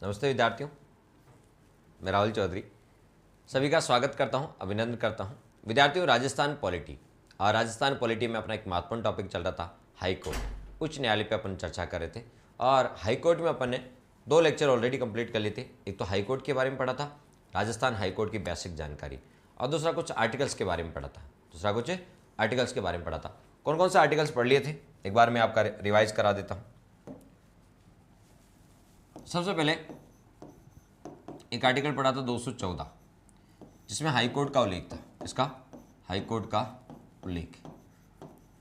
नमस्ते विद्यार्थियों, मैं राहुल चौधरी सभी का स्वागत करता हूं, अभिनंदन करता हूं। विद्यार्थियों, राजस्थान पॉलिटी और राजस्थान पॉलिटी में अपना एक महत्वपूर्ण टॉपिक चल रहा था हाई कोर्ट। उच्च न्यायालय पे अपन चर्चा कर रहे थे और हाई कोर्ट में अपन ने 2 लेक्चर ऑलरेडी कंप्लीट कर लिए थे। एक तो हाई कोर्ट के बारे में पढ़ा था, राजस्थान हाई कोर्ट की बेसिक जानकारी, और दूसरा कुछ आर्टिकल्स के बारे में पढ़ा था। कौन कौन से आर्टिकल्स पढ़ लिए थे एक बार मैं आपका रिवाइज करा देता हूँ। सबसे पहले एक आर्टिकल पढ़ा था 214, जिसमें हाई कोर्ट का उल्लेख था। इसका हाई कोर्ट का उल्लेख,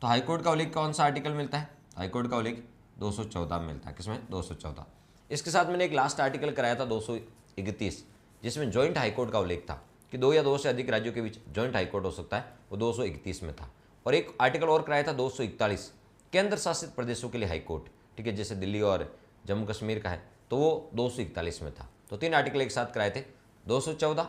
तो हाई कोर्ट का उल्लेख कौन सा आर्टिकल मिलता है? हाई कोर्ट का उल्लेख 214 में मिलता है। किसमें? 214। इसके साथ मैंने एक लास्ट आर्टिकल कराया था 231, जिसमें जॉइंट हाई कोर्ट का उल्लेख था कि 2 या 2 से अधिक राज्यों के बीच जॉइंट हाई कोर्ट हो सकता है, वो 231 में था। और एक आर्टिकल और कराया था 241, केंद्र शासित प्रदेशों के लिए हाई कोर्ट, ठीक है, जैसे दिल्ली और जम्मू कश्मीर का है, तो वो 241 में था। तो 3 आर्टिकल एक साथ कराए थे, 214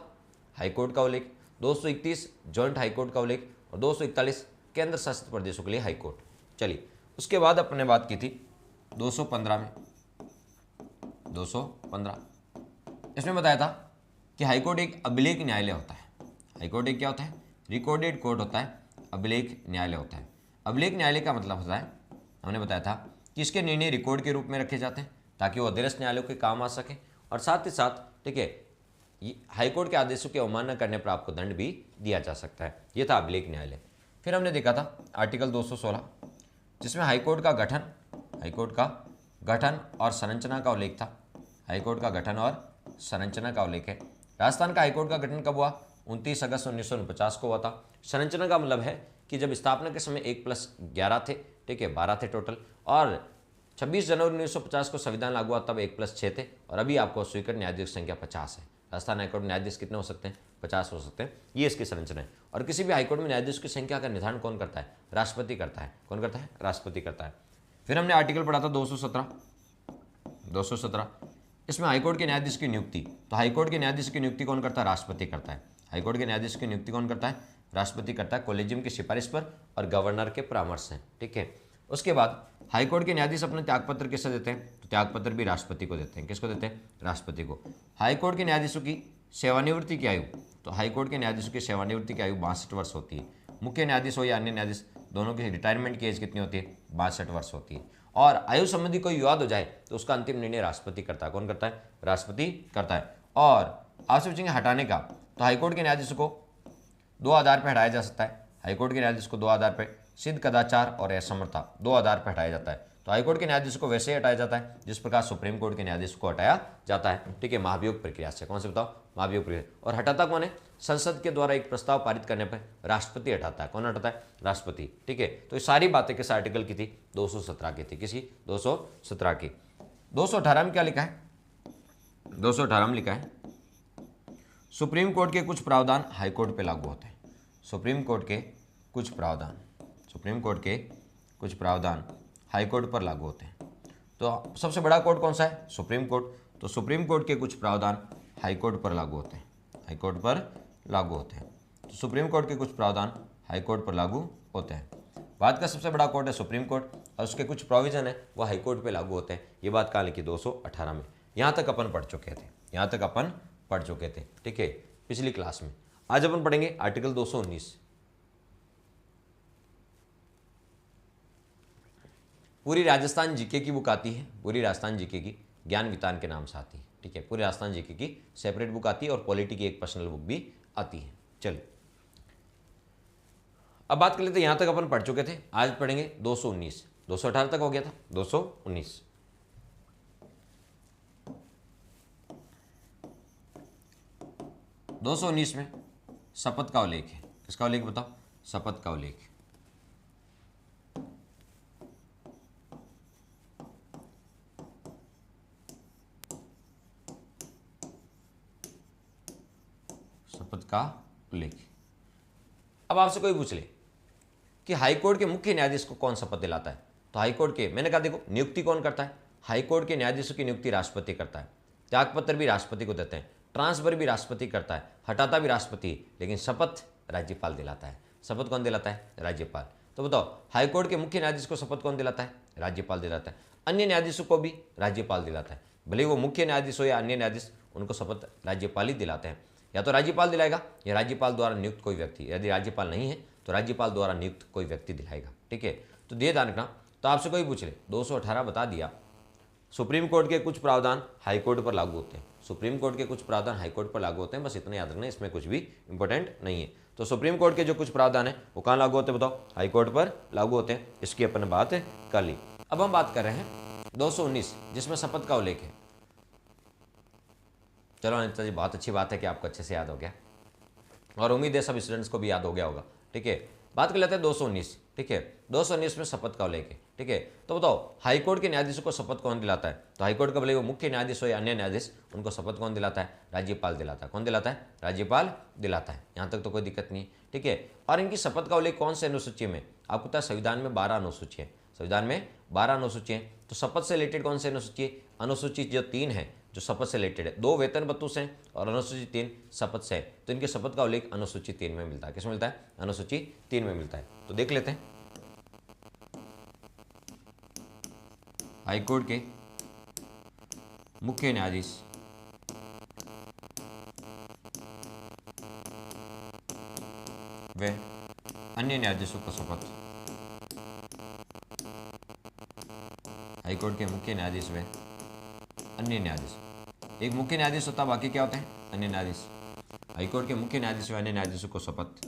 हाई कोर्ट का उल्लेख, 231 जॉइंट हाई कोर्ट का उल्लेख और 241 केंद्र शासित प्रदेशों के लिए हाई कोर्ट। चलिए, उसके बाद अपने बात की थी 215 में। 215 इसमें बताया था कि हाई कोर्ट एक अभिलेख न्यायालय होता है। हाई कोर्ट एक क्या होता है? रिकॉर्डेड कोर्ट होता है, अभिलेख न्यायालय होता है। अभिलेख न्यायालय का मतलब होता है, हमने बताया था कि इसके निर्णय रिकॉर्ड के रूप में रखे जाते हैं ताकि वो अधीनस्थ न्यायालयों के काम आ सके, और साथ ही साथ, ठीक है, हाईकोर्ट के आदेशों की अवमानना करने पर आपको दंड भी दिया जा सकता है। ये था अभिलेख न्यायालय। फिर हमने देखा था आर्टिकल 216, जिसमें हाईकोर्ट का गठन और संरचना का उल्लेख था। हाईकोर्ट का गठन और संरचना का उल्लेख है। राजस्थान का हाईकोर्ट का गठन कब हुआ? 29 अगस्त 1949 को हुआ था। संरचना का मतलब है कि जब स्थापना के समय 1+11 थे, ठीक है, 12 थे टोटल, और 26 जनवरी 1950 को संविधान लागू हुआ तब 1+6 थे, और अभी आपको स्वीकृत न्यायाधीश संख्या 50 है। राजस्थान हाईकोर्ट में न्यायाधीश कितने हो सकते हैं? 50 हो सकते हैं। ये इसकी संरचना है। और किसी भी हाईकोर्ट में न्यायाधीश की संख्या का निर्धारण कौन करता है? राष्ट्रपति करता है। कौन करता है? राष्ट्रपति करता है। फिर हमने आर्टिकल पढ़ा था 217। इसमें हाईकोर्ट के न्यायाधीश की नियुक्ति, तो हाईकोर्ट के न्यायाधीश की नियुक्ति कौन करता है? राष्ट्रपति करता है। हाईकोर्ट के न्यायाधीश की नियुक्ति कौन करता है? राष्ट्रपति करता है, कॉलेजियम की सिफारिश पर और गवर्नर के परामर्श से, ठीक है। उसके बाद हाईकोर्ट के न्यायाधीश अपने त्यागपत्र किसे देते हैं? तो त्यागपत्र भी राष्ट्रपति को देते हैं। किसको देते हैं? राष्ट्रपति को। हाईकोर्ट के न्यायाधीशों की सेवानिवृत्ति की आयु, तो हाईकोर्ट के न्यायाधीशों की सेवानिवृत्ति की आयु 62 वर्ष होती है। मुख्य न्यायाधीश हो या अन्य न्यायाधीश, दोनों की रिटायरमेंट की एज कितनी होती है? 62 वर्ष होती है। और आयु संबंधी कोई विवाद हो जाए तो उसका अंतिम निर्णय राष्ट्रपति करता है। कौन करता है? राष्ट्रपति करता है। और आपसे पूछेंगे हटाने का, तो हाईकोर्ट के न्यायाधीश को 2 आधार पर हटाया जा सकता है। हाईकोर्ट के न्यायाधीश को 2 आधार पर, सिद्ध कदाचार और असमर्थता, 2 आधार पर हटाया जाता है। तो हाईकोर्ट के न्यायाधीश को वैसे ही हटाया जाता है जिस प्रकार सुप्रीम कोर्ट के न्यायाधीश को हटाया जाता है, ठीक है, महाभियोग प्रक्रिया से। कौन से बताओ? महाभियोग प्रक्रिया। और हटाता कौन है? संसद के द्वारा एक प्रस्ताव पारित करने पर राष्ट्रपति हटाता है। कौन हटाता है? राष्ट्रपति, ठीक है। तो ये सारी बातें किस आर्टिकल की थी? 217 की थी। किसी? 217 की। 218 में क्या लिखा है? 218 में लिखा है, सुप्रीम कोर्ट के कुछ प्रावधान हाईकोर्ट पे लागू होते हैं। सुप्रीम कोर्ट के कुछ प्रावधान हाईकोर्ट पर लागू होते हैं। तो सबसे बड़ा कोर्ट कौन सा है? Supreme court. तो सुप्रीम कोर्ट के कुछ प्रावधान हाईकोर्ट पर लागू होते हैं। तो सुप्रीम कोर्ट के कुछ प्रावधान हाईकोर्ट पर लागू होते हैं। भारत का सबसे बड़ा कोर्ट है सुप्रीम कोर्ट, और उसके कुछ प्रोविजन है वो हाईकोर्ट पे लागू होते हैं। ये बात कहाँ लिखी? 218 में। यहाँ तक अपन पढ़ चुके थे, ठीक है, पिछली क्लास में। आज अपन पढ़ेंगे आर्टिकल 219। पूरी राजस्थान जीके की बुक आती है, पूरी राजस्थान जीके की ज्ञान वितान के नाम से आती है, ठीक है। पूरी राजस्थान जीके की सेपरेट बुक आती है और पॉलिटी की एक पर्सनल बुक भी आती है। चलिए, अब बात कर लेते हैं। यहां तक अपन पढ़ चुके थे, आज पढ़ेंगे 219। 218 तक हो गया था, 219। में शपथ का उल्लेख है। किसका उल्लेख बताओ? शपथ का उल्लेख। शपथ का उल्लेख। अब आपसे कोई पूछ ले कि हाईकोर्ट के मुख्य न्यायाधीश को कौन शपथ दिलाता है, तो हाईकोर्ट के, मैंने कहा देखो, नियुक्ति कौन करता है? हाईकोर्ट के न्यायाधीशों की नियुक्ति राष्ट्रपति करता है। त्यागपत्र भी राष्ट्रपति को देते हैं, ट्रांसफर भी राष्ट्रपति करता है, हटाता भी राष्ट्रपति, लेकिन शपथ राज्यपाल दिलाता है। शपथ कौन दिलाता है? राज्यपाल। तो बताओ, हाईकोर्ट के मुख्य न्यायाधीश को शपथ कौन दिलाता है? राज्यपाल दिलाता है। अन्य न्यायाधीशों को भी राज्यपाल दिलाता है। भले वो मुख्य न्यायाधीश हो या अन्य न्यायाधीश, उनको शपथ राज्यपाल ही दिलाते हैं। या तो राज्यपाल दिलाएगा या राज्यपाल द्वारा नियुक्त कोई व्यक्ति, यदि राज्यपाल नहीं है तो राज्यपाल द्वारा नियुक्त कोई व्यक्ति दिलाएगा। ठीक है, तो ये ध्यान रखना। तो आपसे कोई पूछ ले 218 बता दिया, सुप्रीम कोर्ट के कुछ प्रावधान हाई कोर्ट पर लागू होते हैं, सुप्रीम कोर्ट के कुछ प्रावधान हाई कोर्ट पर लागू होते हैं, बस इतना याद रखना, इसमें कुछ भी इंपॉर्टेंट नहीं है। तो सुप्रीम कोर्ट के जो कुछ प्रावधान है वो कहाँ लागू होते हैं बताओ, हाई कोर्ट पर लागू होते हैं। इसकी अपन बात कर ली। अब हम बात कर रहे हैं 219 जिसमें शपथ का उल्लेख है। चलो अनिता जी, बहुत अच्छी बात है कि आपको अच्छे से याद हो गया और उम्मीद है सब स्टूडेंट्स को भी याद हो गया होगा। ठीक है, बात कर लेते हैं 219। ठीक है, 219 में शपथ का उल्लेख है। ठीक है, तो बताओ हाईकोर्ट के न्यायाधीशों को शपथ कौन दिलाता है? तो हाईकोर्ट का भले वो मुख्य न्यायाधीश हो या अन्य न्यायाधीश, उनको शपथ कौन दिलाता है? राज्यपाल दिलाता है। कौन दिलाता है? राज्यपाल दिलाता है। यहाँ तक तो कोई दिक्कत नहीं है। ठीक है, और इनकी शपथ का उल्लेख कौन से अनुसूची में? आपको पता है संविधान में 12 अनुसूची है, संविधान में 12 अनुसूची है। तो शपथ से रिलेटेड कौन से अनुसूची है? अनुसूची जो 3 है जो शपथ से रिलेटेड है, 2 वेतन बत्तू से और अनुसूची 3 शपथ से है। तो इनके शपथ का उल्लेख अनुसूची 3 में मिलता है। किसमें मिलता है? अनुसूची 3 में मिलता है। तो देख लेते हैं। हाईकोर्ट के मुख्य न्यायाधीश व अन्य न्यायाधीशों का शपथ, हाईकोर्ट के मुख्य न्यायाधीश व अन्य न्यायाधीश, एक मुख्य न्यायाधीश होता है, बाकी क्या होते हैं? अन्य न्यायाधीश। हाईकोर्ट के मुख्य न्यायाधीश व अन्य न्यायाधीशों को शपथ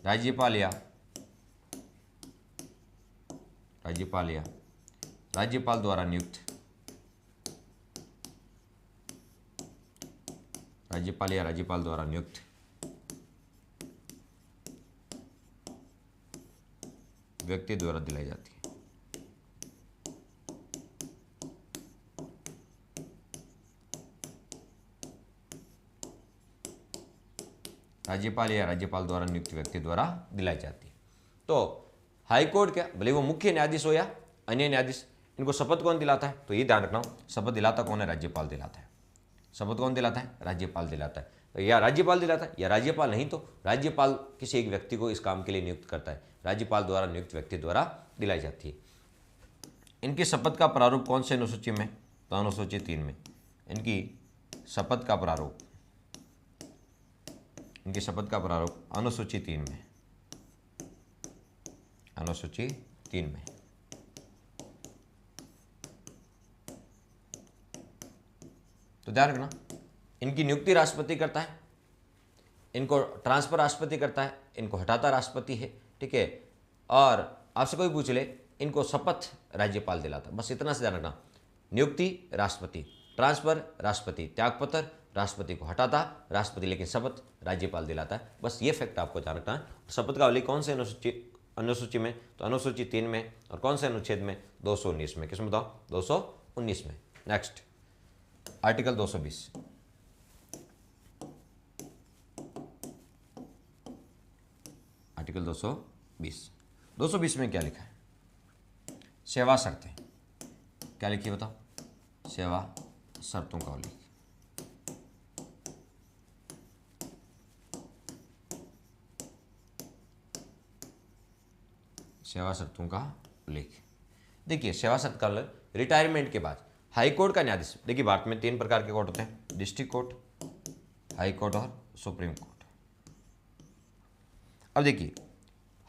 राज्यपाल या राज्यपाल द्वारा नियुक्त, राज्यपाल या राज्यपाल द्वारा नियुक्त व्यक्ति द्वारा दिलाई जाती है। राज्यपाल या राज्यपाल द्वारा नियुक्त व्यक्ति द्वारा दिलाई जाती है। तो हाईकोर्ट क्या भले वो मुख्य न्यायाधीश हो या अन्य न्यायाधीश, इनको शपथ कौन दिलाता है? तो ये ध्यान रखना, शपथ दिलाता कौन है? राज्यपाल दिलाता है। शपथ कौन दिलाता है? राज्यपाल दिलाता है। तो या राज्यपाल दिलाता है या राज्यपाल नहीं तो राज्यपाल किसी एक व्यक्ति को इस काम के लिए नियुक्त करता है, राज्यपाल द्वारा नियुक्त व्यक्ति द्वारा दिलाई जाती है। इनकी शपथ का प्रारूप कौन से अनुसूची में? तो अनुसूची 3 में। इनकी शपथ का प्रारूप, इनकी शपथ का प्रारूप अनुसूची 3 में, अनुसूची 3 में। तो ध्यान रखना, इनकी नियुक्ति राष्ट्रपति करता है, इनको ट्रांसफर राष्ट्रपति करता है, इनको हटाता राष्ट्रपति है। ठीक है, और आपसे कोई पूछ ले इनको शपथ राज्यपाल दिलाता, बस इतना से ध्यान रखना। नियुक्ति राष्ट्रपति, ट्रांसफर राष्ट्रपति, त्यागपत्र राष्ट्रपति को हटाता राष्ट्रपति, लेकिन शपथ राज्यपाल दिलाता है। बस ये फैक्ट आपको ध्यान रखना है। शपथ का उल्लेख कौन से अनुसूची में? तो अनुसूची 3 में। और कौन से अनुच्छेद में? 219 में। किसमें बताओ? 219 में। Next article 220। आर्टिकल 220 में क्या लिखा है? सेवा शर्तें। क्या लिखी बताओ? सेवा शर्तों का उल्लेख। सेवा शर्तों का उल्लेख। देखिए सेवा शर्त का उल्लेख रिटायरमेंट के बाद हाईकोर्ट का न्यायाधीश, देखिए भारत में 3 प्रकार के कोर्ट होते हैं, डिस्ट्रिक्ट कोर्ट, हाई कोर्ट और सुप्रीम कोर्ट। अब देखिए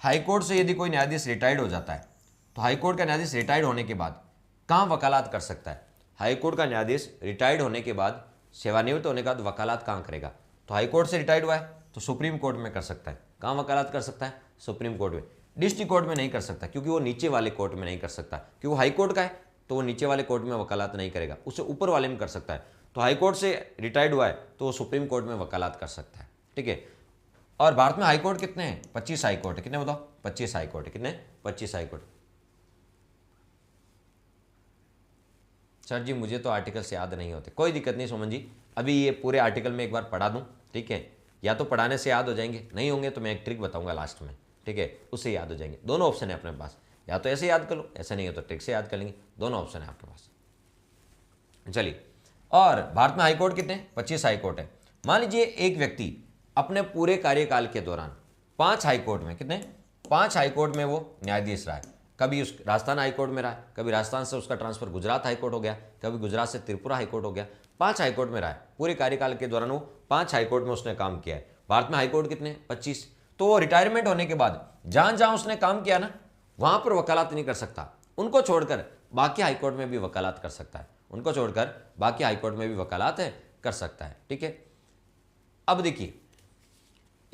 हाईकोर्ट से यदि कोई न्यायाधीश रिटायर्ड हो जाता है तो हाईकोर्ट का न्यायाधीश रिटायर्ड होने के बाद कहाँ वकालत कर सकता है? हाईकोर्ट का न्यायाधीश रिटायर्ड होने के बाद, सेवानिवृत्त होने के बाद वकालत कहाँ करेगा? तो हाईकोर्ट से रिटायर्ड हुआ है तो सुप्रीम कोर्ट में कर सकता है। कहाँ वकालत कर सकता है? सुप्रीम कोर्ट में। डिस्ट्रिक्ट कोर्ट में नहीं कर सकता क्योंकि वो नीचे वाले कोर्ट में नहीं कर सकता, क्योंकि वो हाई कोर्ट का है तो वो नीचे वाले कोर्ट में वकालत नहीं करेगा, उससे ऊपर वाले में कर सकता है। तो हाई कोर्ट से रिटायर्ड हुआ है तो वो सुप्रीम कोर्ट में वकालत कर सकता है। ठीक है, और भारत में हाई कोर्ट कितने हैं? 25 हाई कोर्ट है। कितने बताओ? 25 हाई कोर्ट है। कितने? 25 हाई कोर्ट। सर जी मुझे तो आर्टिकल से याद नहीं होते, कोई दिक्कत नहीं सुमन जी, अभी ये पूरे आर्टिकल में एक बार पढ़ा दूं। ठीक है, या तो पढ़ाने से याद हो जाएंगे, नहीं होंगे तो मैं एक ट्रिक बताऊंगा लास्ट में। ठीक है, उससे याद हो जाएंगे। दोनों ऑप्शन है अपने पास, या तो ऐसे याद कर लो, ऐसा नहीं हो तो ट्रिक से याद कर लेंगे, दोनों ऑप्शन है आपके पास। चलिए, और भारत में हाईकोर्ट कितने? 25 हाईकोर्ट है। मान लीजिए एक व्यक्ति अपने पूरे कार्यकाल के दौरान 5 हाईकोर्ट में, कितने? 5 हाईकोर्ट में वो न्यायाधीश रहा है। कभी उस राजस्थान हाईकोर्ट में रहा है, कभी राजस्थान से उसका ट्रांसफर गुजरात हाईकोर्ट हो गया, कभी गुजरात से त्रिपुरा हाईकोर्ट हो गया। 5 हाईकोर्ट में रहा है पूरे कार्यकाल के दौरान, वो 5 हाईकोर्ट में उसने काम किया है। भारत में हाईकोर्ट कितने? 25। तो वो रिटायरमेंट होने के बाद जहां जहां उसने काम किया ना, वहां पर वकालत नहीं कर सकता, उनको छोड़कर बाकी हाईकोर्ट में भी वकालत कर सकता है, उनको छोड़कर बाकी हाईकोर्ट में भी वकालत कर सकता है। ठीक है, अब देखिए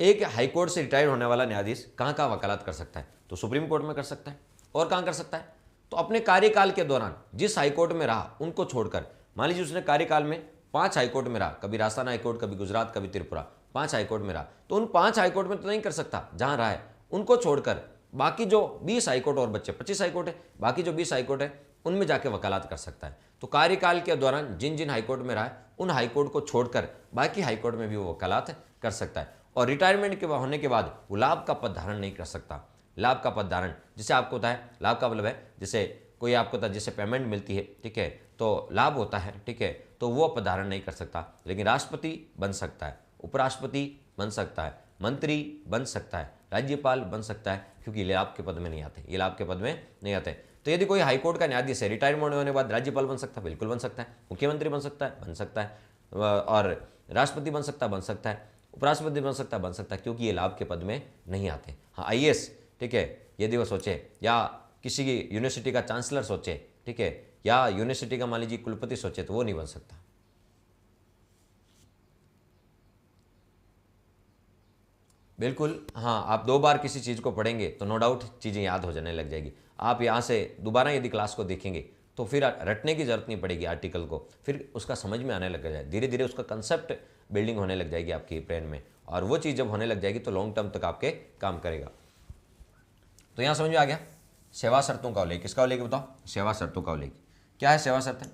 एक हाईकोर्ट से रिटायर होने वाला न्यायाधीश कहां कहां वकालत कर सकता है? तो सुप्रीम कोर्ट में कर सकता है। और कहां कर सकता है? तो अपने कार्यकाल के दौरान जिस हाईकोर्ट में रहा उनको छोड़कर, मान लीजिए उसने कार्यकाल में 5 हाईकोर्ट में रहा, कभी राजस्थान हाईकोर्ट, कभी गुजरात, कभी त्रिपुरा, 5 हाईकोर्ट में रहा, तो उन 5 हाईकोर्ट में तो नहीं कर सकता जहां रहा है, उनको छोड़कर बाकी जो 20 हाईकोर्ट और बच्चे 25 हाईकोर्ट है, बाकी जो 20 हाईकोर्ट है उनमें जाके वकालत कर सकता है। तो कार्यकाल के दौरान जिन जिन हाईकोर्ट में रहा है उन हाईकोर्ट को छोड़कर बाकी हाईकोर्ट में भी वो वकालत कर सकता है। और रिटायरमेंट के होने के बाद वो लाभ का पद धारण नहीं कर सकता। लाभ का पद धारण जिसे आपको होता है, लाभ का मतलब है जैसे कोई आपको होता है जिससे पेमेंट मिलती है, ठीक है, तो लाभ होता है, ठीक है, तो वो पद धारण नहीं कर सकता। लेकिन राष्ट्रपति बन सकता है, उपराष्ट्रपति बन सकता है, मंत्री बन सकता है, राज्यपाल बन सकता है, क्योंकि ये लाभ के पद में नहीं आते, ये लाभ के पद में नहीं आते। तो यदि कोई हाईकोर्ट का न्यायाधीश है, रिटायरमेंट होने के बाद राज्यपाल बन सकता है, बिल्कुल बन सकता है, मुख्यमंत्री बन सकता है, और राष्ट्रपति बन सकता है, उपराष्ट्रपति बन सकता है, क्योंकि ये लाभ के पद में नहीं आते। हाँ, IAS, ठीक है, यदि वो सोचे, या किसी की यूनिवर्सिटी का चांसलर सोचे, ठीक है, या यूनिवर्सिटी का मान लीजिए कुलपति सोचे, तो वो नहीं बन सकता। बिल्कुल, हाँ, आप 2 बार किसी चीज़ को पढ़ेंगे तो नो डाउट चीज़ें याद हो जाने लग जाएगी। आप यहाँ से दोबारा यदि क्लास को देखेंगे तो फिर रटने की जरूरत नहीं पड़ेगी आर्टिकल को, फिर उसका समझ में आने लग जाए, धीरे धीरे उसका कंसेप्ट बिल्डिंग होने लग जाएगी आपकी ब्रेन में, और वो चीज़ जब होने लग जाएगी तो लॉन्ग टर्म तक आपके काम करेगा। तो यहाँ समझ में आ गया सेवा शर्तों का उल्लेख। किसका उल्लेख बताओ? सेवा शर्तों का उल्लेख। क्या है सेवा शर्त?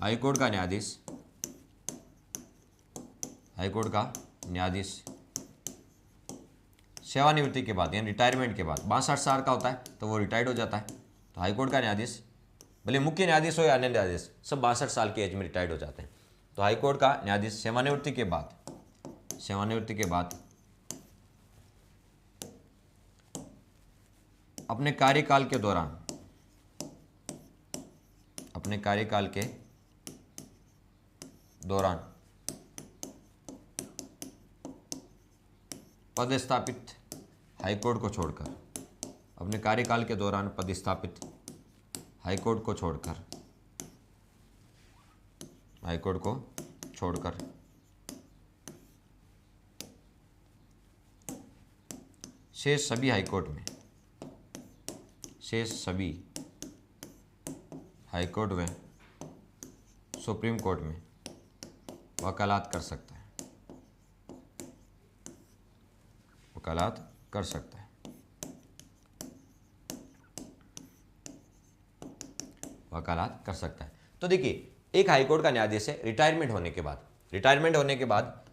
हाईकोर्ट का न्यायाधीश, हाईकोर्ट का न्यायाधीश सेवानिवृत्ति के बाद यानी रिटायरमेंट के बाद 62 साल का होता है तो वो रिटायर्ड हो जाता है। तो हाईकोर्ट का न्यायाधीश, भले मुख्य न्यायाधीश हो या अन्य न्यायाधीश, सब 62 साल की एज में रिटायर्ड हो जाते हैं। तो हाईकोर्ट का न्यायाधीश सेवानिवृत्ति के बाद अपने कार्यकाल के दौरान पदस्थापित हाईकोर्ट को छोड़कर, अपने कार्यकाल के दौरान पदस्थापित हाईकोर्ट को छोड़कर शेष सभी हाईकोर्ट में सुप्रीम कोर्ट में वकालत कर सकता है, वकालत कर सकता है। तो देखिए एक हाईकोर्ट का न्यायाधीश है, रिटायरमेंट होने के बाद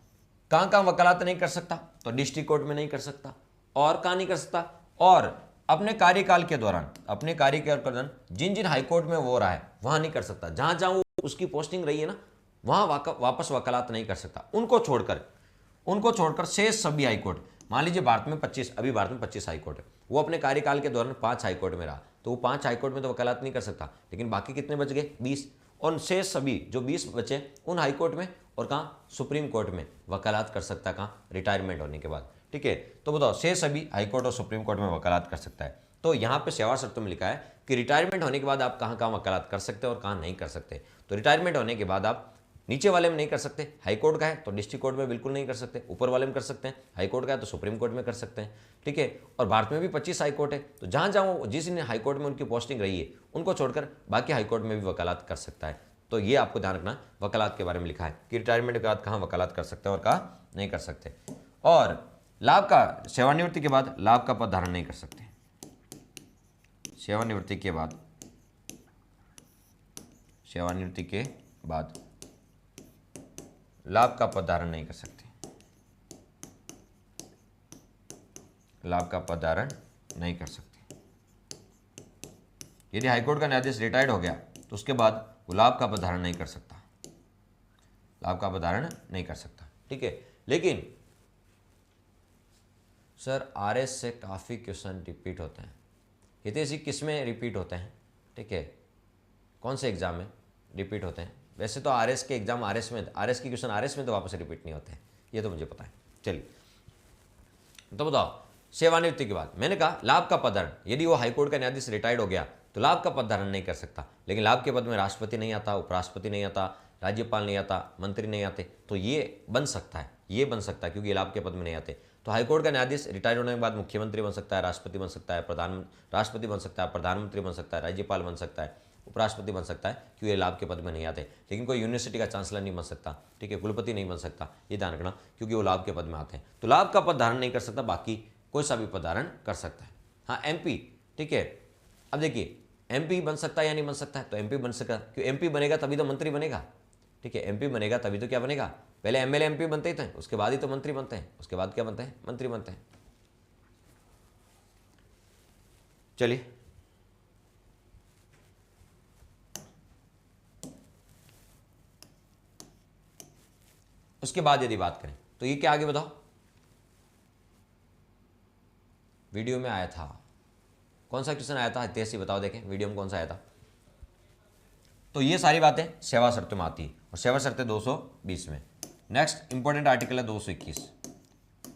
कहां कहां वकालत नहीं कर सकता? तो डिस्ट्रिक्ट कोर्ट में नहीं कर सकता। और कहां नहीं कर सकता? और अपने कार्यकाल के दौरान जिन जिन हाईकोर्ट में वो रहा है वहां नहीं कर सकता। जहां जहां वो उसकी पोस्टिंग रही है ना, वहां वापस वकालत नहीं कर सकता। उनको छोड़कर शेष सभी हाईकोर्ट, मान लीजिए भारत में 25 हाईकोर्ट है, वो अपने कार्यकाल के दौरान 5 हाईकोर्ट में रहा, तो वो 5 हाईकोर्ट में तो वकालत नहीं कर सकता। लेकिन बाकी कितने बच गए? 20। और शेष सभी जो 20 बचे उन हाईकोर्ट में और कहाँ? सुप्रीम कोर्ट में वकालत कर सकता है। कहाँ? रिटायरमेंट होने के बाद। ठीक है, तो बताओ शेष सभी हाईकोर्ट और सुप्रीम कोर्ट में वकालत कर सकता है। तो यहाँ पे सेवा शर्तों में लिखा है कि रिटायरमेंट होने के बाद आप कहाँ कहाँ वकालत कर सकते हैं और कहाँ नहीं कर सकते। तो रिटायरमेंट होने के बाद आप नीचे वाले में नहीं कर सकते, हाईकोर्ट का है तो डिस्ट्रिक्ट कोर्ट में बिल्कुल नहीं कर सकते, ऊपर वाले में कर सकते हैं, हाईकोर्ट का है तो सुप्रीम कोर्ट में कर सकते हैं। ठीक है, और भारत में भी 25 हाईकोर्ट है, तो जहां जहां जिस हाईकोर्ट में उनकी पोस्टिंग रही है उनको छोड़कर बाकी हाईकोर्ट में भी वकालत कर सकता है। तो ये आपको ध्यान रखना, वकालत के बारे में लिखा है कि रिटायरमेंट के बाद कहाँ वकालत कर सकते हैं और कहाँ नहीं कर सकते। और लाभ का, सेवानिवृत्ति के बाद लाभ का पद धारण नहीं कर सकते। सेवानिवृत्ति के बाद लाभ का पद धारण नहीं कर सकते, लाभ का पद धारण नहीं कर सकते। यदि हाईकोर्ट का न्यायाधीश रिटायर्ड हो गया तो उसके बाद वो लाभ का पद धारण नहीं कर सकता, लाभ का पद धारण नहीं कर सकता। ठीक है, लेकिन सर आरएस से काफ़ी क्वेश्चन रिपीट होते हैं। हितेश जी किस में रिपीट होते हैं? ठीक है, कौन से एग्जाम में रिपीट होते हैं? वैसे तो आरएस के एग्जाम आरएस में, आरएस के क्वेश्चन आरएस में तो वापस रिपीट नहीं होते हैं, ये तो मुझे पता है। चलिए तो बताओ, सेवानिवृत्ति के बाद मैंने कहा लाभ का पदधारण, यदि वो हाईकोर्ट का न्यायाधीश रिटायर्ड हो गया तो लाभ का पदधारण नहीं कर सकता, लेकिन लाभ के पद में राष्ट्रपति नहीं आता, उपराष्ट्रपति नहीं आता, राज्यपाल नहीं आता, मंत्री नहीं आते, तो ये बन सकता है, ये बन सकता है क्योंकि ये लाभ के पद में नहीं आते। तो हाईकोर्ट का न्यायाधीश रिटायर होने के बाद मुख्यमंत्री बन सकता है, राष्ट्रपति बन सकता है, राष्ट्रपति बन सकता है, प्रधानमंत्री बन सकता है, राज्यपाल बन सकता है, उपराष्ट्रपति बन सकता है, क्योंकि ये लाभ के पद में नहीं आते। लेकिन कोई यूनिवर्सिटी का चांसलर नहीं बन सकता, ठीक है, कुलपति नहीं बन सकता, ये ध्यान रखना, क्योंकि वो लाभ के पद में आते हैं। तो लाभ का पद धारण नहीं कर सकता, बाकी कोई सा भी पद धारण कर सकता है। हाँ एमपी, ठीक है, अब देखिए एमपी बन सकता है या नहीं बन सकता है? तो एमपी बन सकता, क्यों एमपी बनेगा तभी तो मंत्री बनेगा, ठीक है, एमपी बनेगा तभी तो क्या बनेगा, पहले एमएलए एमपी बनते ही थे, उसके बाद ही तो मंत्री बनते हैं, उसके बाद क्या बनते हैं, मंत्री बनते हैं। चलिए उसके बाद यदि बात करें तो ये क्या आगे बताओ, वीडियो में आया था, कौन सा क्वेश्चन आया था हितेश जी बताओ, देखें वीडियो में कौन सा आया था। तो ये सारी बातें सेवा शर्तों में आती है और सेवा शर्तें 220 में। नेक्स्ट इंपॉर्टेंट आर्टिकल है 221,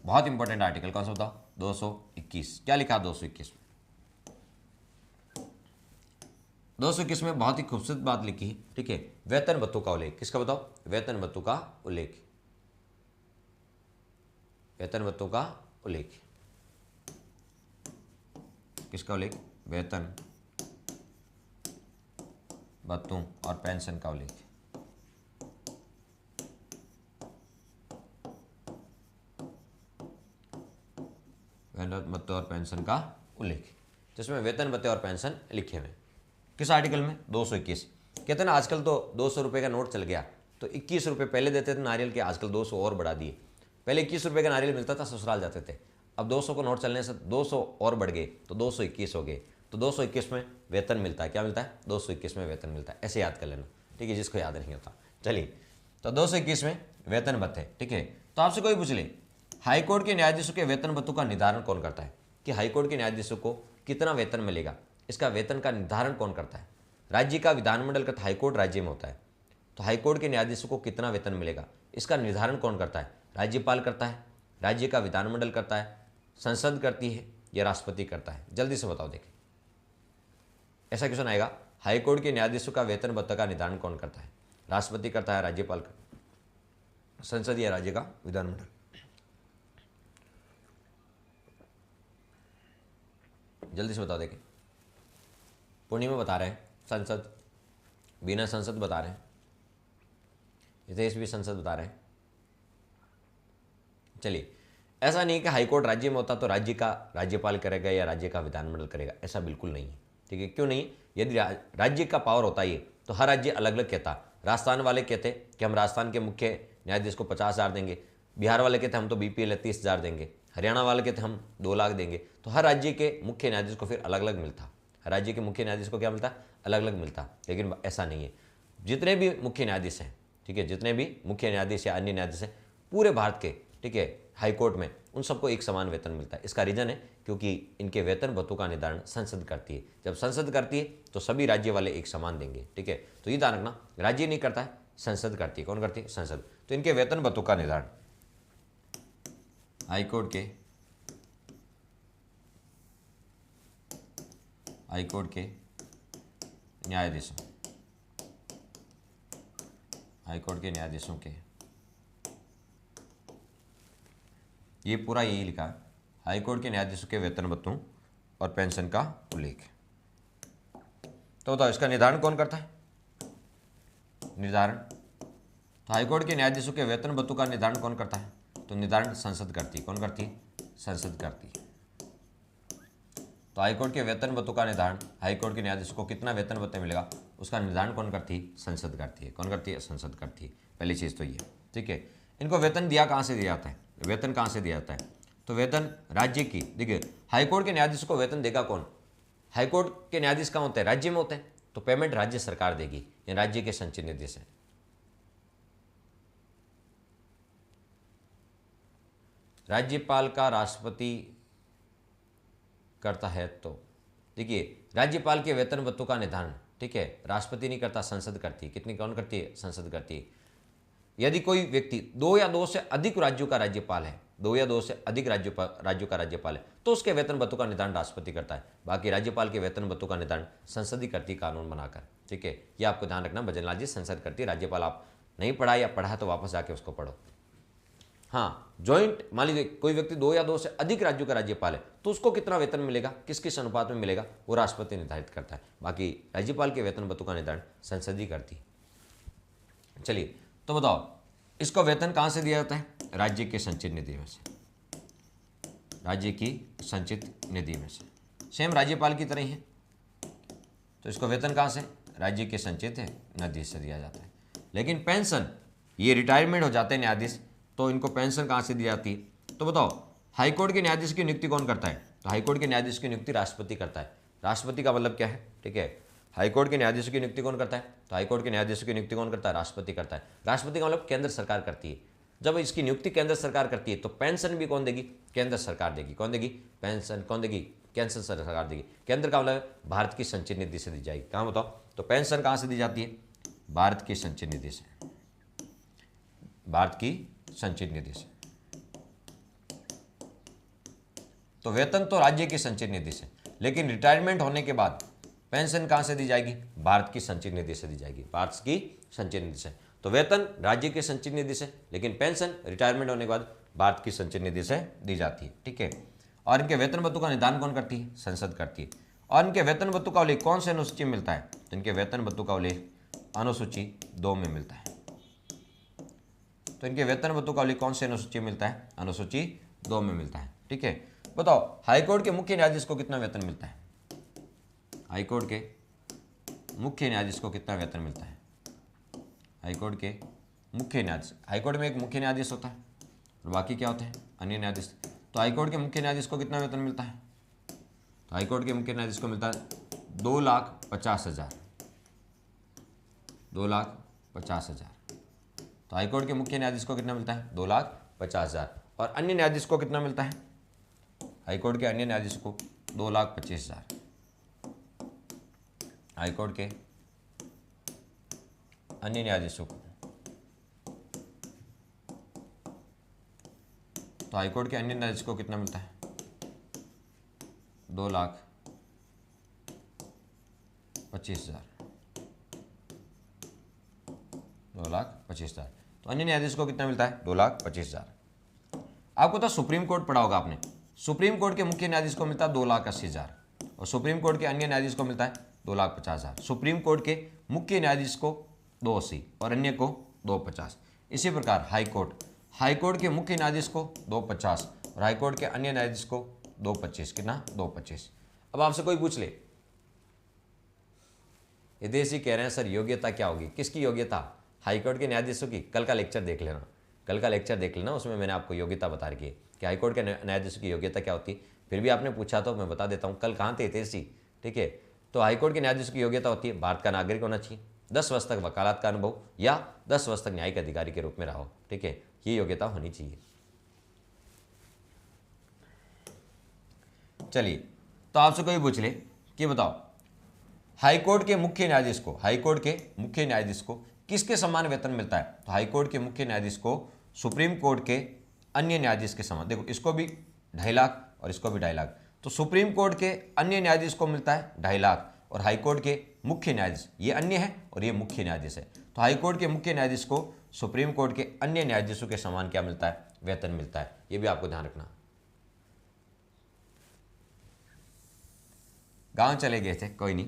बहुत इंपॉर्टेंट आर्टिकल, कौन सा बताओ, 221। क्या लिखा 221 में? 221 में बहुत ही खूबसूरत बात लिखी है, ठीक है, वेतन भत्तों का उल्लेख, किसका बताओ, वेतन भत्तों का उल्लेख, वेतन भत्तों का उल्लेख, किसका उल्लेख, वेतन भत्तों और पेंशन का उल्लेख। वेतन भत्ते और पेंशन का उल्लेख, जिसमें वेतन भत्ते और पेंशन लिखे हुए, किस आर्टिकल में, 221। कहते हैं ना आजकल तो 200 रुपये का नोट चल गया, तो 21 रुपये पहले देते थे नारियल के, आजकल 200 और बढ़ा दिए। पहले 21 रुपये का नारियल मिलता था, ससुराल जाते थे, अब 200 को नोट चलने से 200 और बढ़ गए, तो 221 हो गए। तो 221 में वेतन मिलता है, क्या मिलता है, 221 में वेतन मिलता है, ऐसे याद कर लेना, ठीक है, जिसको याद नहीं होता। चलिए तो 221 में वेतन भत्ते, ठीक है। तो आपसे कोई पूछ ले हाईकोर्ट के न्यायाधीशों के वेतन भत्तों का निर्धारण कौन करता है, कि हाईकोर्ट के न्यायाधीशों को कितना वेतन मिलेगा, इसका वेतन का निर्धारण कौन करता है? राज्य का विधानमंडल का हाईकोर्ट राज्य में होता है, तो हाईकोर्ट के न्यायाधीशों को कितना वेतन मिलेगा, इसका निर्धारण कौन करता है? राज्यपाल करता है, राज्य का विधानमंडल करता है, संसद करती है, या राष्ट्रपति करता है? जल्दी से बताओ, देखें ऐसा क्वेश्चन आएगा, हाईकोर्ट के न्यायाधीशों का वेतन भत्ता का निर्धारण कौन करता है? राष्ट्रपति करता है, राज्यपाल करता, संसद या राज्य का विधानमंडल? जल्दी से बताओ, देखें पूर्णिमा बता रहे हैं संसद, बिना संसद बता रहे हैं, हितेश भी संसद बता रहे हैं। चलिए ऐसा नहीं कि हाईकोर्ट राज्य में होता तो राज्य का राज्यपाल करेगा या राज्य का विधानमंडल करेगा, ऐसा बिल्कुल नहीं है, ठीक है, क्यों नहीं, यदि राज्य का पावर होता ये तो हर राज्य अलग अलग कहता। राजस्थान वाले कहते कि हम राजस्थान के मुख्य न्यायाधीश को 50,000 देंगे, बिहार वाले कहते हम तो बीपीएल है 30,000 देंगे, हरियाणा वाले कहते हम 2 लाख देंगे, तो हर राज्य के मुख्य न्यायाधीश को फिर अलग अलग मिलता, हर राज्य के मुख्य न्यायाधीश को क्या मिलता, अलग अलग मिलता। लेकिन ऐसा नहीं है, जितने भी मुख्य न्यायाधीश हैं, ठीक है, जितने भी मुख्य न्यायाधीश या अन्य न्यायाधीश हैं पूरे भारत के, ठीक है, हाईकोर्ट में उन सबको एक समान वेतन मिलता है। इसका रीजन है क्योंकि इनके वेतन भत्तों का निर्धारण संसद करती है, जब संसद करती है तो सभी राज्य वाले एक समान देंगे, ठीक है। तो ये ध्यान रखना, राज्य नहीं करता है, संसद करती है। कौन करती है? संसद। तो इनके वेतन भत्तों का निर्धारण हाईकोर्ट के न्यायाधीशों, हाईकोर्ट के न्यायाधीशों के, ये पूरा यही लिखा है, हाईकोर्ट के न्यायाधीशों के वेतन भत्तों और पेंशन का उल्लेख। तो बताओ इसका निर्धारण कौन करता है? निर्धारण, तो हाईकोर्ट के न्यायाधीशों के वेतन भत्तों का निर्धारण कौन करता है? तो निर्धारण संसद करती है। कौन करती है? संसद करती है। तो हाईकोर्ट के वेतन भत्तों का निर्धारण, हाईकोर्ट के न्यायाधीशों को कितना वेतन भत्ते मिलेगा उसका निर्धारण कौन करती है? संसद करती है। कौन करती है? संसद करती है। पहली चीज़ तो ये, ठीक है। इनको वेतन दिया कहाँ से दिया जाता है? वेतन कहाँ से दिया जाता है? तो वेतन राज्य की, देखिए हाईकोर्ट के न्यायाधीश को वेतन देगा कौन? हाईकोर्ट के न्यायाधीश कहाँ होते हैं? राज्य में होते हैं, तो पेमेंट राज्य सरकार देगी, या राज्य के संचिव निर्देश है। राज्यपाल का राष्ट्रपति करता है तो देखिए राज्यपाल के वेतन भत्तों का निर्धारण, ठीक है, राष्ट्रपति नहीं करता, संसद करती है। कितनी कौन करती है? संसद करती है। यदि कोई व्यक्ति 2 या 2 से अधिक राज्यों का राज्यपाल है, 2 या 2 से अधिक राज्यों का राज्यपाल है, तो उसके वेतन भत्तों का निर्धारण राष्ट्रपति करता है। बाकी राज्यपाल के वेतन भत्तों का निर्धारण संसद ही करती, कानून बनाकर, ठीक है। ये आपको ध्यान रखना, भजनलाल जी, संसद करती है, राज्यपाल आप नहीं पढ़ा या पढ़ा तो वापस जाके उसको पढ़ो। हाँ, ज्वाइंट मान लीजिए कोई व्यक्ति 2 या 2 से अधिक राज्यों का राज्यपाल है, तो उसको कितना वेतन मिलेगा, किस किस अनुपात में मिलेगा, वो राष्ट्रपति निर्धारित करता है। बाकी राज्यपाल के वेतन भत्तों का निर्धारण संसद ही करती है। चलिए तो बताओ, इसको वेतन कहाँ से दिया जाता है? राज्य के संचित निधि में से, राज्य की संचित निधि में से। सेम राज्यपाल की तरह ही है, तो इसको वेतन कहाँ से? राज्य के संचित निधि से दिया जाता है। लेकिन पेंशन, ये रिटायरमेंट हो जाते हैं न्यायाधीश, तो इनको पेंशन कहाँ से दी जाती है? तो बताओ, हाईकोर्ट के न्यायाधीश की नियुक्ति कौन करता है? तो हाईकोर्ट के न्यायाधीश की नियुक्ति राष्ट्रपति करता है। राष्ट्रपति का मतलब क्या है, ठीक है। हाईकोर्ट के न्यायाधीश की नियुक्ति कौन करता है? तो हाईकोर्ट के न्यायाधीश की नियुक्ति कौन करता है? राष्ट्रपति करता है। राष्ट्रपति का मतलब केंद्र सरकार करती है। जब इसकी नियुक्ति केंद्र सरकार करती है तो पेंशन भी कौन देगी? केंद्र सरकार देगी। कौन देगी? पेंशन कौन देगी? केंद्र सरकार देगी। केंद्र का मतलब भारत की संचित निधि से दी जाएगी। कहाँ बताओ? तो पेंशन कहाँ से दी जाती है? भारत की संचित निधि से, भारत की संचित निधि से। तो वेतन तो राज्य की संचित निधि से, लेकिन रिटायरमेंट होने के बाद पेंशन कहां से दी जाएगी? भारत की संचित निधि से दी जाएगी, भारत की संचित निधि से। तो वेतन राज्य की संचित निधि से, लेकिन पेंशन रिटायरमेंट होने के बाद भारत की संचित निधि से दी जाती है, ठीक है। और इनके वेतन भत्तों का निदान कौन करती है? संसद करती है। और इनके वेतन भत्तों का उल्लेख कौन से अनुसूची में मिलता है? तो इनके वेतन भत्तों का उल्लेख अनुसूची 2 में मिलता है। तो इनके वेतन भत्तों का उल्लेख कौन से अनुसूची में मिलता है? अनुसूची 2 में मिलता है, ठीक है। बताओ, हाईकोर्ट के मुख्य न्यायाधीश को कितना वेतन मिलता है? हाईकोर्ट के मुख्य न्यायाधीश को कितना वेतन मिलता है? हाईकोर्ट के मुख्य न्यायाधीश, हाईकोर्ट में एक मुख्य न्यायाधीश होता है और बाकी क्या होते हैं? अन्य न्यायाधीश। तो हाईकोर्ट के मुख्य न्यायाधीश को कितना वेतन मिलता है? तो हाईकोर्ट के मुख्य न्यायाधीश को मिलता है 2,50,000, 2,50,000। तो हाईकोर्ट के मुख्य न्यायाधीश को कितना मिलता है? 2,50,000। और अन्य न्यायाधीश को कितना मिलता है? हाईकोर्ट के अन्य न्यायाधीश को 2,25,000। हाईकोर्ट के अन्य न्यायाधीशों को, तो हाईकोर्ट के अन्य न्यायाधीश को कितना मिलता है? 2,25,000, 2,25,000। तो अन्य न्यायाधीश को कितना मिलता है? 2,25,000। आपको तो सुप्रीम कोर्ट पढ़ा होगा आपने। सुप्रीम कोर्ट के मुख्य न्यायाधीश को मिलता है 2,80,000 और सुप्रीम कोर्ट के अन्य न्यायाधीश को मिलता है 2,50,000। सुप्रीम कोर्ट के मुख्य न्यायाधीश को 280 और अन्य को 250। इसी प्रकार हाईकोर्ट के मुख्य न्यायाधीश को 250 और हाईकोर्ट के अन्य न्यायाधीश को 225। कितना? 225। अब आपसे कोई पूछ ले, विदेशी कह रहे हैं सर योग्यता क्या होगी? किसकी योग्यता? हाईकोर्ट के न्यायाधीशों की। कल का लेक्चर देख लेना, कल का लेक्चर देख लेना, उसमें मैंने आपको योग्यता बता रखी है कि हाईकोर्ट के न्यायाधीशों की योग्यता क्या होती है। फिर भी आपने पूछा तो मैं बता देता हूँ, कल कहाँ थे हितेशी, ठीक है। तो हाईकोर्ट के न्यायाधीश की योग्यता होती है भारत का नागरिक होना चाहिए, 10 वर्ष तक वकालत का अनुभव या 10 वर्ष तक न्यायिक अधिकारी के रूप में रहो, ठीक है। ये योग्यता होनी चाहिए। चलिए, तो आपसे कोई पूछ ले कि बताओ, हाईकोर्ट के मुख्य न्यायाधीश को, हाईकोर्ट के मुख्य न्यायाधीश को किसके समान वेतन मिलता है? तो हाईकोर्ट के मुख्य न्यायाधीश को सुप्रीम कोर्ट के अन्य न्यायाधीश के समान। देखो, इसको भी 2.5 लाख और इसको भी 2.5 लाख। तो सुप्रीम कोर्ट के अन्य न्यायाधीश को मिलता है 2.5 लाख और हाईकोर्ट के मुख्य न्यायाधीश, ये अन्य है और ये मुख्य न्यायाधीश है, तो हाईकोर्ट के मुख्य न्यायाधीश को सुप्रीम कोर्ट के अन्य न्यायाधीशों के समान क्या मिलता है? वेतन मिलता है। ये भी आपको ध्यान रखना। गांव चले गए थे, कोई नहीं,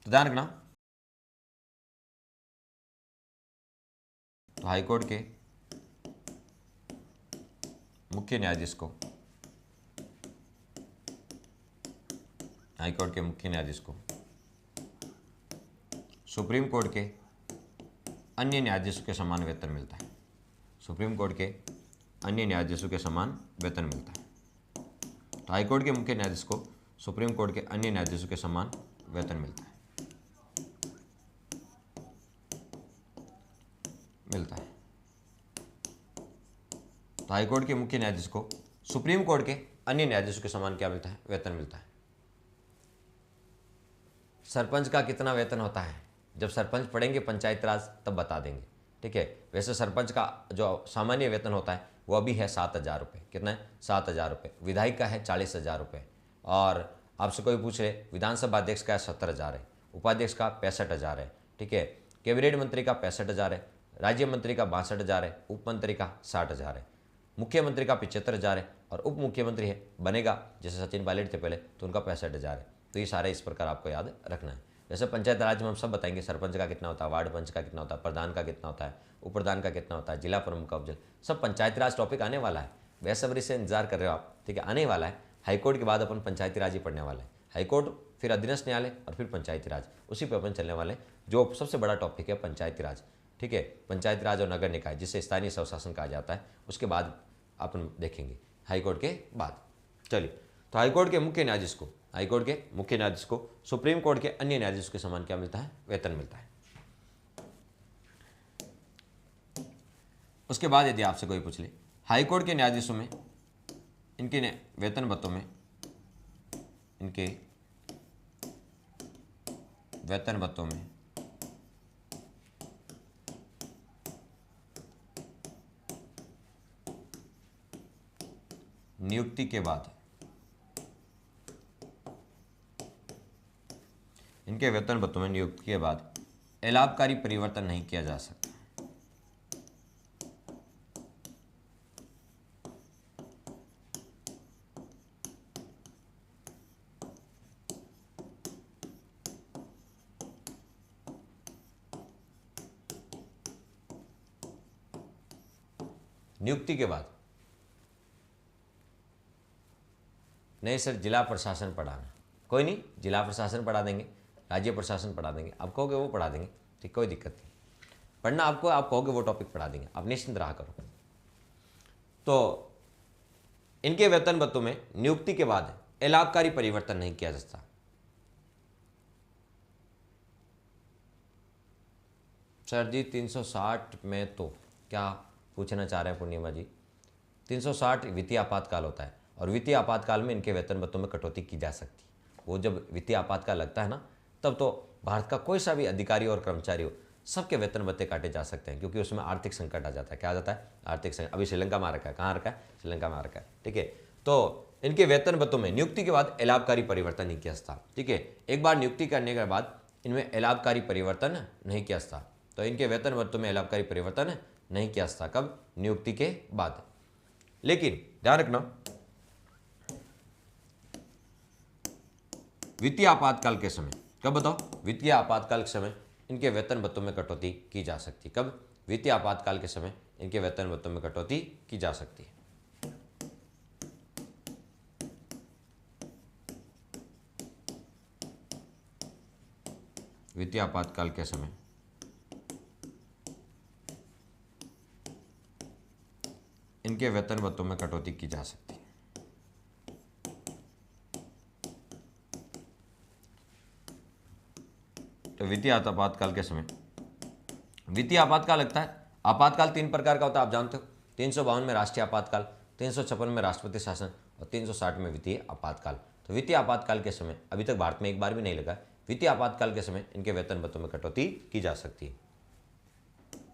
तो ध्यान रखना। तो हाईकोर्ट के मुख्य न्यायाधीश को, हाईकोर्ट के मुख्य न्यायाधीश को सुप्रीम कोर्ट के अन्य न्यायाधीशों के समान वेतन मिलता है। सुप्रीम कोर्ट के अन्य न्यायाधीशों के समान वेतन मिलता है। तो हाईकोर्ट के मुख्य न्यायाधीश को सुप्रीम कोर्ट के अन्य न्यायाधीशों के समान वेतन मिलता है, मिलता है। तो हाईकोर्ट के मुख्य न्यायाधीश को सुप्रीम कोर्ट के अन्य न्यायाधीशों के समान क्या मिलता है? वेतन मिलता है। सरपंच का कितना वेतन होता है? जब सरपंच पढ़ेंगे पंचायत राज तब बता देंगे, ठीक है। वैसे सरपंच का जो सामान्य वेतन होता है वो अभी है 7,000 रुपये। कितना है? 7,000 रुपये। विधायक का है 40,000 रुपये। और आपसे कोई पूछ ले विधानसभा अध्यक्ष का 70,000 है, उपाध्यक्ष का 65,000 है, ठीक है। कैबिनेट मंत्री का 65,000 है, राज्य मंत्री का 62,000 है, उप मंत्री का 60,000 है, मुख्यमंत्री का 75,000 है, और उप मुख्यमंत्री है बनेगा जैसे सचिन पायलट थे पहले तो उनका 65,000 है। तो ये सारे इस प्रकार आपको याद रखना है। जैसे पंचायत राज में हम सब बताएंगे सरपंच का कितना होता है, वार्ड पंच का कितना होता है, प्रधान का कितना होता है, उप प्रधान का कितना होता है, जिला प्रमुख का उपजल, सब पंचायती राज टॉपिक आने वाला है। बेसब्री से इंतजार कर रहे हो आप, ठीक है, आने वाला है। हाईकोर्ट के बाद अपन पंचायती राज ही पढ़ने वाले हैं। हाईकोर्ट, फिर अधीनस्थ न्यायालय और फिर पंचायती राज, उसी पर अपन चलने वाले हैं। जो सबसे बड़ा टॉपिक है पंचायती राज, ठीक है, पंचायती राज और नगर निकाय जिसे स्थानीय स्वशासन कहा जाता है, उसके बाद अपन देखेंगे हाईकोर्ट के बाद। चलिए, तो हाईकोर्ट के मुख्य न्यायाधीश को, हाईकोर्ट के मुख्य न्यायाधीश को सुप्रीम कोर्ट के अन्य न्यायाधीशों के समान क्या मिलता है? वेतन मिलता है। उसके बाद यदि आपसे कोई पूछ ले हाईकोर्ट के न्यायाधीशों में इनके वेतन भत्तों में, इनके वेतन भत्तों में नियुक्ति के बाद, इनके वेतन भत्तों में नियुक्ति के बाद अलाभकारी परिवर्तन नहीं किया जा सकता। नियुक्ति के बाद नहीं सर जिला प्रशासन पढ़ाना, कोई नहीं, जिला प्रशासन पढ़ा देंगे, राज्य प्रशासन पढ़ा देंगे, आप कहोगे वो पढ़ा देंगे, ठीक, कोई दिक्कत नहीं। पढ़ना आपको, आप कहोगे वो टॉपिक पढ़ा देंगे, आप निश्चिंत रहा करो। तो इनके वेतन भत्तों में नियुक्ति के बाद अलाभकारी परिवर्तन नहीं किया जा सकता। सर जी 360 में तो क्या पूछना चाह रहे हैं पूर्णिमा जी? 360 वित्तीय आपातकाल होता है और वित्तीय आपातकाल में इनके वेतन भत्तों में कटौती की जा सकती है। वो जब वित्तीय आपातकाल लगता है ना, तब तो भारत का कोई सा भी अधिकारी और कर्मचारी हो, सबके वेतन भत्ते काटे जा सकते हैं, क्योंकि उसमें आर्थिक संकट आ जाता है। क्या आ जाता है? आर्थिक संकट। अभी श्रीलंका में आ रखा है, कहाँ रखा है? श्रीलंका में आ रखा है, ठीक है। तो इनके वेतन भत्तों में नियुक्ति के बाद अलाभकारी परिवर्तन नहीं किया जाता, ठीक है। एक बार नियुक्ति करने के बाद इनमें अलाभकारी परिवर्तन नहीं किया जाता, तो इनके वेतन भत्तों में अलाभकारी परिवर्तन नहीं किया जाता। कब? नियुक्ति के बाद। लेकिन ध्यान रखना, वित्तीय आपातकाल के समय, कब बताओ? वित्तीय आपातकाल के समय इनके वेतन भत्तों में कटौती की जा सकती है। कब? वित्तीय आपातकाल के समय इनके वेतन भत्तों में कटौती की जा सकती है। वित्तीय आपातकाल के समय इनके वेतन भत्तों में कटौती की जा सकती है। तो वित्तीय आपातकाल के समय, वित्तीय आपातकाल लगता है। आपातकाल 3 प्रकार का होता है, आप जानते हो। 352 में राष्ट्रीय आपातकाल, 356 में राष्ट्रपति शासन और 360 में वित्तीय आपातकाल। तो वित्तीय आपातकाल के समय अभी तक भारत में एक बार भी नहीं लगा। वित्तीय आपातकाल के समय इनके वेतन भत्तों में कटौती की जा सकती है।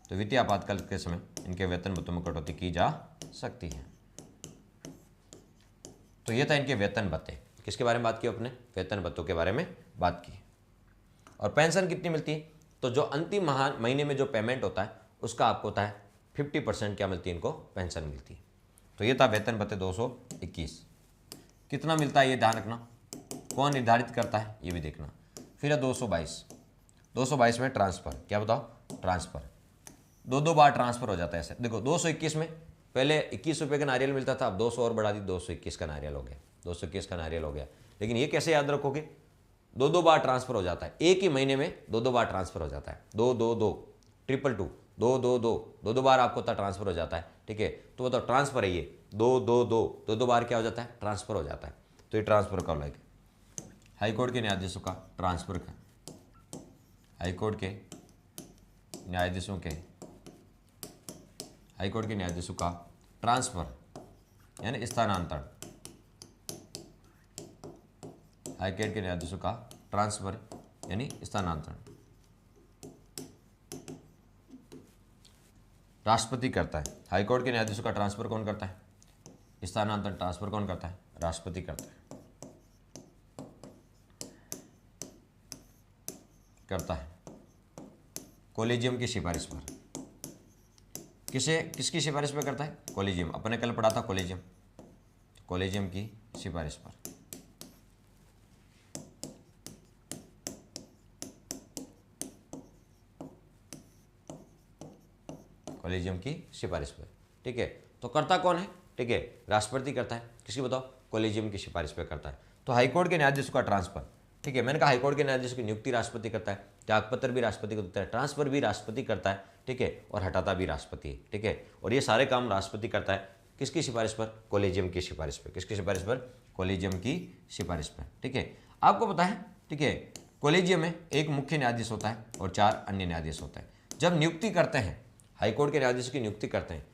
तो वित्तीय आपातकाल के समय इनके वेतन भत्तों में कटौती की जा सकती है। तो ये था इनके वेतन भत्ते। किसके बारे में बात की अपने? वेतन भत्तों के बारे में बात की। और पेंशन कितनी मिलती है? तो जो अंतिम महीने में जो पेमेंट होता है उसका आपको होता है 50% क्या मिलती है? इनको पेंशन मिलती है। तो ये था वेतन भत्ते 221। कितना मिलता है ये ध्यान रखना, कौन निर्धारित करता है ये भी देखना। फिर है 222। 222 में ट्रांसफर, क्या बताओ? ट्रांसफर 2 बार ट्रांसफर हो जाता है। ऐसे देखो 221 में पहले 21 रुपये का नारियल मिलता था, अब 200 और बढ़ा दी, 221 का नारियल हो गया। 221 का नारियल हो गया। लेकिन ये कैसे याद रखोगे? 2 बार ट्रांसफर हो जाता है, एक ही महीने में 2 बार ट्रांसफर हो जाता है। 222 222 222 2 बार आपको ट्रांसफर हो जाता है, ठीक है। तो वो तो ट्रांसफर है, ये 2 बार क्या हो जाता है? ट्रांसफर हो जाता है। तो ये ट्रांसफर का लाइक हाईकोर्ट के न्यायाधीशों का ट्रांसफर का, हाईकोर्ट के न्यायाधीशों का ट्रांसफर यानी स्थानांतरण हाईकोर्ट के न्यायाधीशों का ट्रांसफर यानी स्थानांतरण राष्ट्रपति करता है। हाईकोर्ट के न्यायाधीशों का ट्रांसफर कौन करता है? स्थानांतरण ट्रांसफर कौन करता है? राष्ट्रपति करता है। कॉलेजियम की सिफारिश पर। किसकी सिफारिश पर करता है? कॉलेजियम। अपने कल पढ़ा था कॉलेजियम, कॉलेजियम की सिफारिश पर। कॉलेजियम की सिफारिश पर, ठीक है। तो करता कौन है? ठीक है, राष्ट्रपति करता है। किसकी बताओ? कॉलेजियम की सिफारिश पर करता है। तो हाईकोर्ट के न्यायाधीशों का ट्रांसफर, ठीक है, मैंने कहा हाईकोर्ट के न्यायाधीशों की नियुक्ति राष्ट्रपति करता है, त्यागपत्र भी राष्ट्रपति को देता है, ट्रांसफर भी राष्ट्रपति करता है, ठीक है, और हटाता भी राष्ट्रपति है, ठीक है। और ये सारे काम राष्ट्रपति करता है। किसकी सिफारिश पर? कॉलेजियम की सिफारिश पर। किसकी सिफारिश पर? कॉलेजियम की सिफारिश पर, ठीक है। आपको पता है, ठीक है, कॉलेजियम में एक मुख्य न्यायाधीश होता है और 4 अन्य न्यायाधीश होते हैं। जब नियुक्ति करते हैं, हाईकोर्ट के न्यायाधीश की नियुक्ति करते हैं,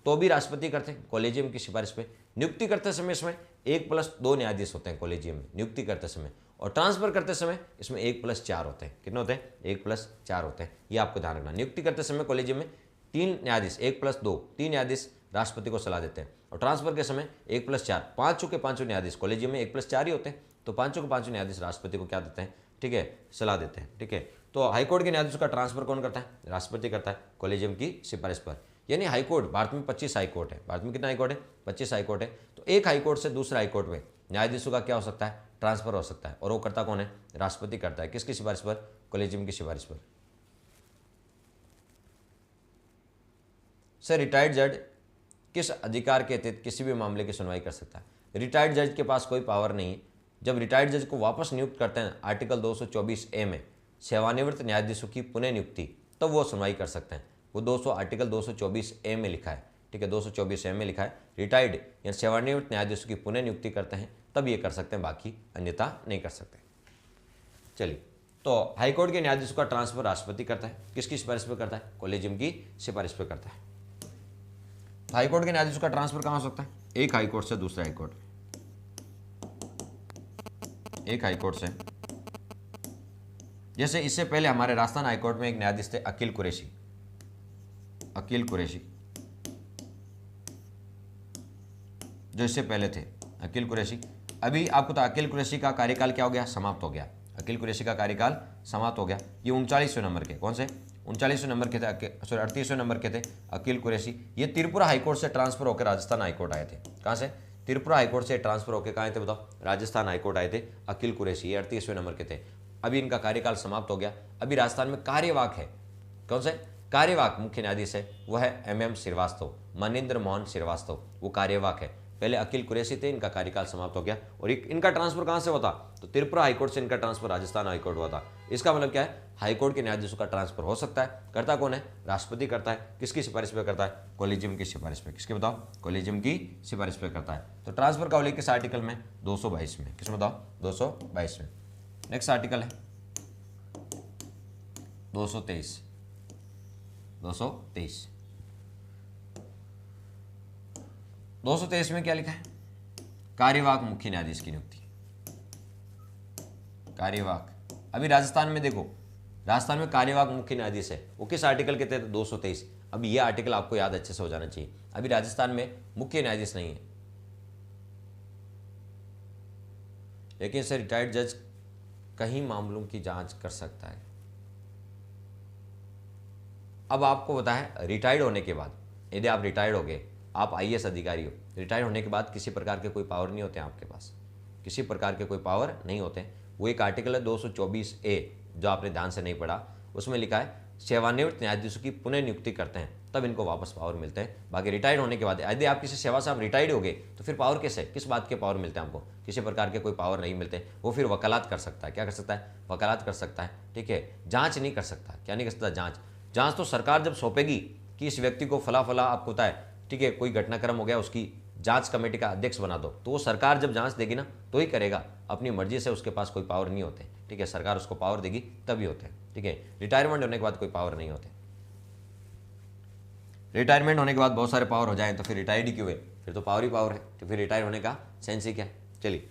तो भी राष्ट्रपति करते हैं कॉलेजियम की सिफारिश पे। नियुक्ति करते समय इसमें 1+2 न्यायाधीश होते हैं कॉलेजियम में नियुक्ति करते समय, और ट्रांसफर करते समय इसमें 1+4 होते हैं। कितने होते हैं? 1+4 होते हैं। ये आपको ध्यान रखना। नियुक्ति करते समय कॉलेजियम में 3 न्यायाधीश, 1+2 3 न्यायाधीश राष्ट्रपति को सलाह देते हैं, और ट्रांसफर के समय 1+4 पाँचों के पाँचों न्यायाधीश कॉलेजियम में 1+4 ही होते हैं, तो पाँचों के पाँचों न्यायाधीश राष्ट्रपति को क्या देते हैं? ठीक है, सलाह देते हैं, ठीक है। तो हाईकोर्ट के न्यायाधीशों का ट्रांसफर कौन करता है? राष्ट्रपति करता है कॉलेजियम की सिफारिश पर। यानी हाईकोर्ट, भारत में 25 हाईकोर्ट है। भारत में कितना हाईकोर्ट है? 25 हाईकोर्ट है। तो एक हाईकोर्ट से दूसरे हाईकोर्ट में न्यायाधीशों का क्या हो सकता है? ट्रांसफर हो सकता है, और वो करता कौन है? राष्ट्रपति करता है। किसकी सिफारिश पर? कॉलेजियम की सिफारिश पर। सर, रिटायर्ड जज किस अधिकार के तहत किसी भी मामले की सुनवाई कर सकता है? रिटायर्ड जज के पास कोई पावर नहीं है। जब रिटायर्ड जज को वापस नियुक्त करते हैं आर्टिकल 224A में सेवानिवृत्त न्यायाधीशों की पुनः नियुक्ति, तब वो सुनवाई कर सकते हैं। वो आर्टिकल 224A में लिखा है, ठीक है, 224A में लिखा है। रिटायर्ड या सेवानिवृत्त न्यायाधीशों की पुनः नियुक्ति करते हैं तब ये कर सकते हैं, बाकी अन्यथा नहीं कर सकते। चलिए, तो हाईकोर्ट के न्यायाधीशों का ट्रांसफर राष्ट्रपति करता है। किसकी सिफारिश पर करता है? कॉलेजियम की सिफारिश पर करता है। हाईकोर्ट के न्यायाधीशों का ट्रांसफर कहाँ हो सकता है? एक हाईकोर्ट से दूसरे हाईकोर्ट। एक हाईकोर्ट से, जैसे इससे पहले हमारे राजस्थान हाईकोर्ट में एक न्यायाधीश थे अकील कुरैशी। अकील कुरैशी जो इससे पहले थे, अकील कुरैशी। अभी आपको तो अकील कुरैशी का कार्यकाल क्या हो गया? समाप्त हो गया। अकील कुरैशी का कार्यकाल समाप्त हो गया। ये 39वें नंबर के, कौन से? 39वें नंबर के थे, सॉरी 38वें नंबर के थे अकील कुरैशी। ये त्रिपुरा हाईकोर्ट से ट्रांसफर होकर राजस्थान हाईकोर्ट आए थे। कहाँ से? त्रिपुरा हाईकोर्ट से ट्रांसफर होकर कहाँ आए थे बताओ? राजस्थान हाईकोर्ट आए थे अकील कुरैशी। ये 38वें नंबर के थे। अभी इनका कार्यकाल समाप्त हो गया। अभी राजस्थान में कार्यवाहक है, कौन से? कार्यवाहक मुख्य न्यायाधीश है, वह है MM श्रीवास्तव, मनिंद्र मोहन श्रीवास्तव, वो कार्यवाहक है। पहले अकील कुरैशी थे, इनका कार्यकाल समाप्त हो गया। और इनका ट्रांसफर कहाँ से होता? तो त्रिपुरा हाईकोर्ट से इनका ट्रांसफर राजस्थान हाईकोर्ट हुआ था। इसका मतलब क्या है? हाईकोर्ट के न्यायाधीशों का ट्रांसफर हो सकता है। करता कौन है? राष्ट्रपति करता है। किसकी सिफारिश पे करता है? कॉलेजियम की सिफारिश पे। किसके बताओ? कॉलेजियम की सिफारिश पे करता है। तो ट्रांसफर का उल्लेख किस आर्टिकल में? 222 में। किसमें बताओ? 222 में। नेक्स्ट आर्टिकल है 223। 223 में क्या लिखा है? कार्यवाहक मुख्य न्यायाधीश की नियुक्ति। कार्यवाहक, अभी राजस्थान में देखो, राजस्थान में कार्यवाहक मुख्य न्यायाधीश है, वो किस आर्टिकल के तहत? 223। अभी ये आर्टिकल आपको याद अच्छे से हो जाना चाहिए। अभी राजस्थान में मुख्य न्यायाधीश नहीं है, लेकिन सर रिटायर्ड जज कई मामलों की जांच कर सकता है। अब आपको पता है, रिटायर्ड होने के बाद, यदि आप रिटायर्ड हो गए, आप IAS अधिकारी हो, रिटायर्ड होने के बाद किसी प्रकार के कोई पावर नहीं होते हैं आपके पास, किसी प्रकार के कोई पावर नहीं होते। वो एक आर्टिकल है 224A, जो आपने ध्यान से नहीं पढ़ा, उसमें लिखा है सेवानिवृत्त न्यायाधीशों की पुनः नियुक्ति करते हैं तब इनको वापस पावर मिलते हैं। बाकी रिटायर्ड होने के बाद, यदि आप किसी सेवा से आप रिटायर्ड हो गए, तो फिर पावर कैसे? किस बात के पावर मिलते हैं आपको? किसी प्रकार के कोई पावर नहीं मिलते। वो फिर वकालत कर सकता है। क्या कर सकता है? वकालत कर सकता है, ठीक है। जांच नहीं कर सकता। क्या नहीं कर सकता? जांच तो सरकार जब सौंपेगी कि इस व्यक्ति को फला आपको पता है, ठीक है, कोई घटनाक्रम हो गया, उसकी जांच कमेटी का अध्यक्ष बना दो, तो वो सरकार जब जांच देगी ना तो ही करेगा। अपनी मर्जी से उसके पास कोई पावर नहीं होते, ठीक है। सरकार उसको पावर देगी तभी होते हैं, ठीक है। रिटायरमेंट होने के बाद कोई पावर नहीं होते। रिटायरमेंट होने के बाद बहुत सारे पावर हो जाए तो फिर रिटायर्ड ही क्यों है? फिर तो पावर ही पावर है, तो फिर रिटायर होने का सेंस ही क्या है? चलिए,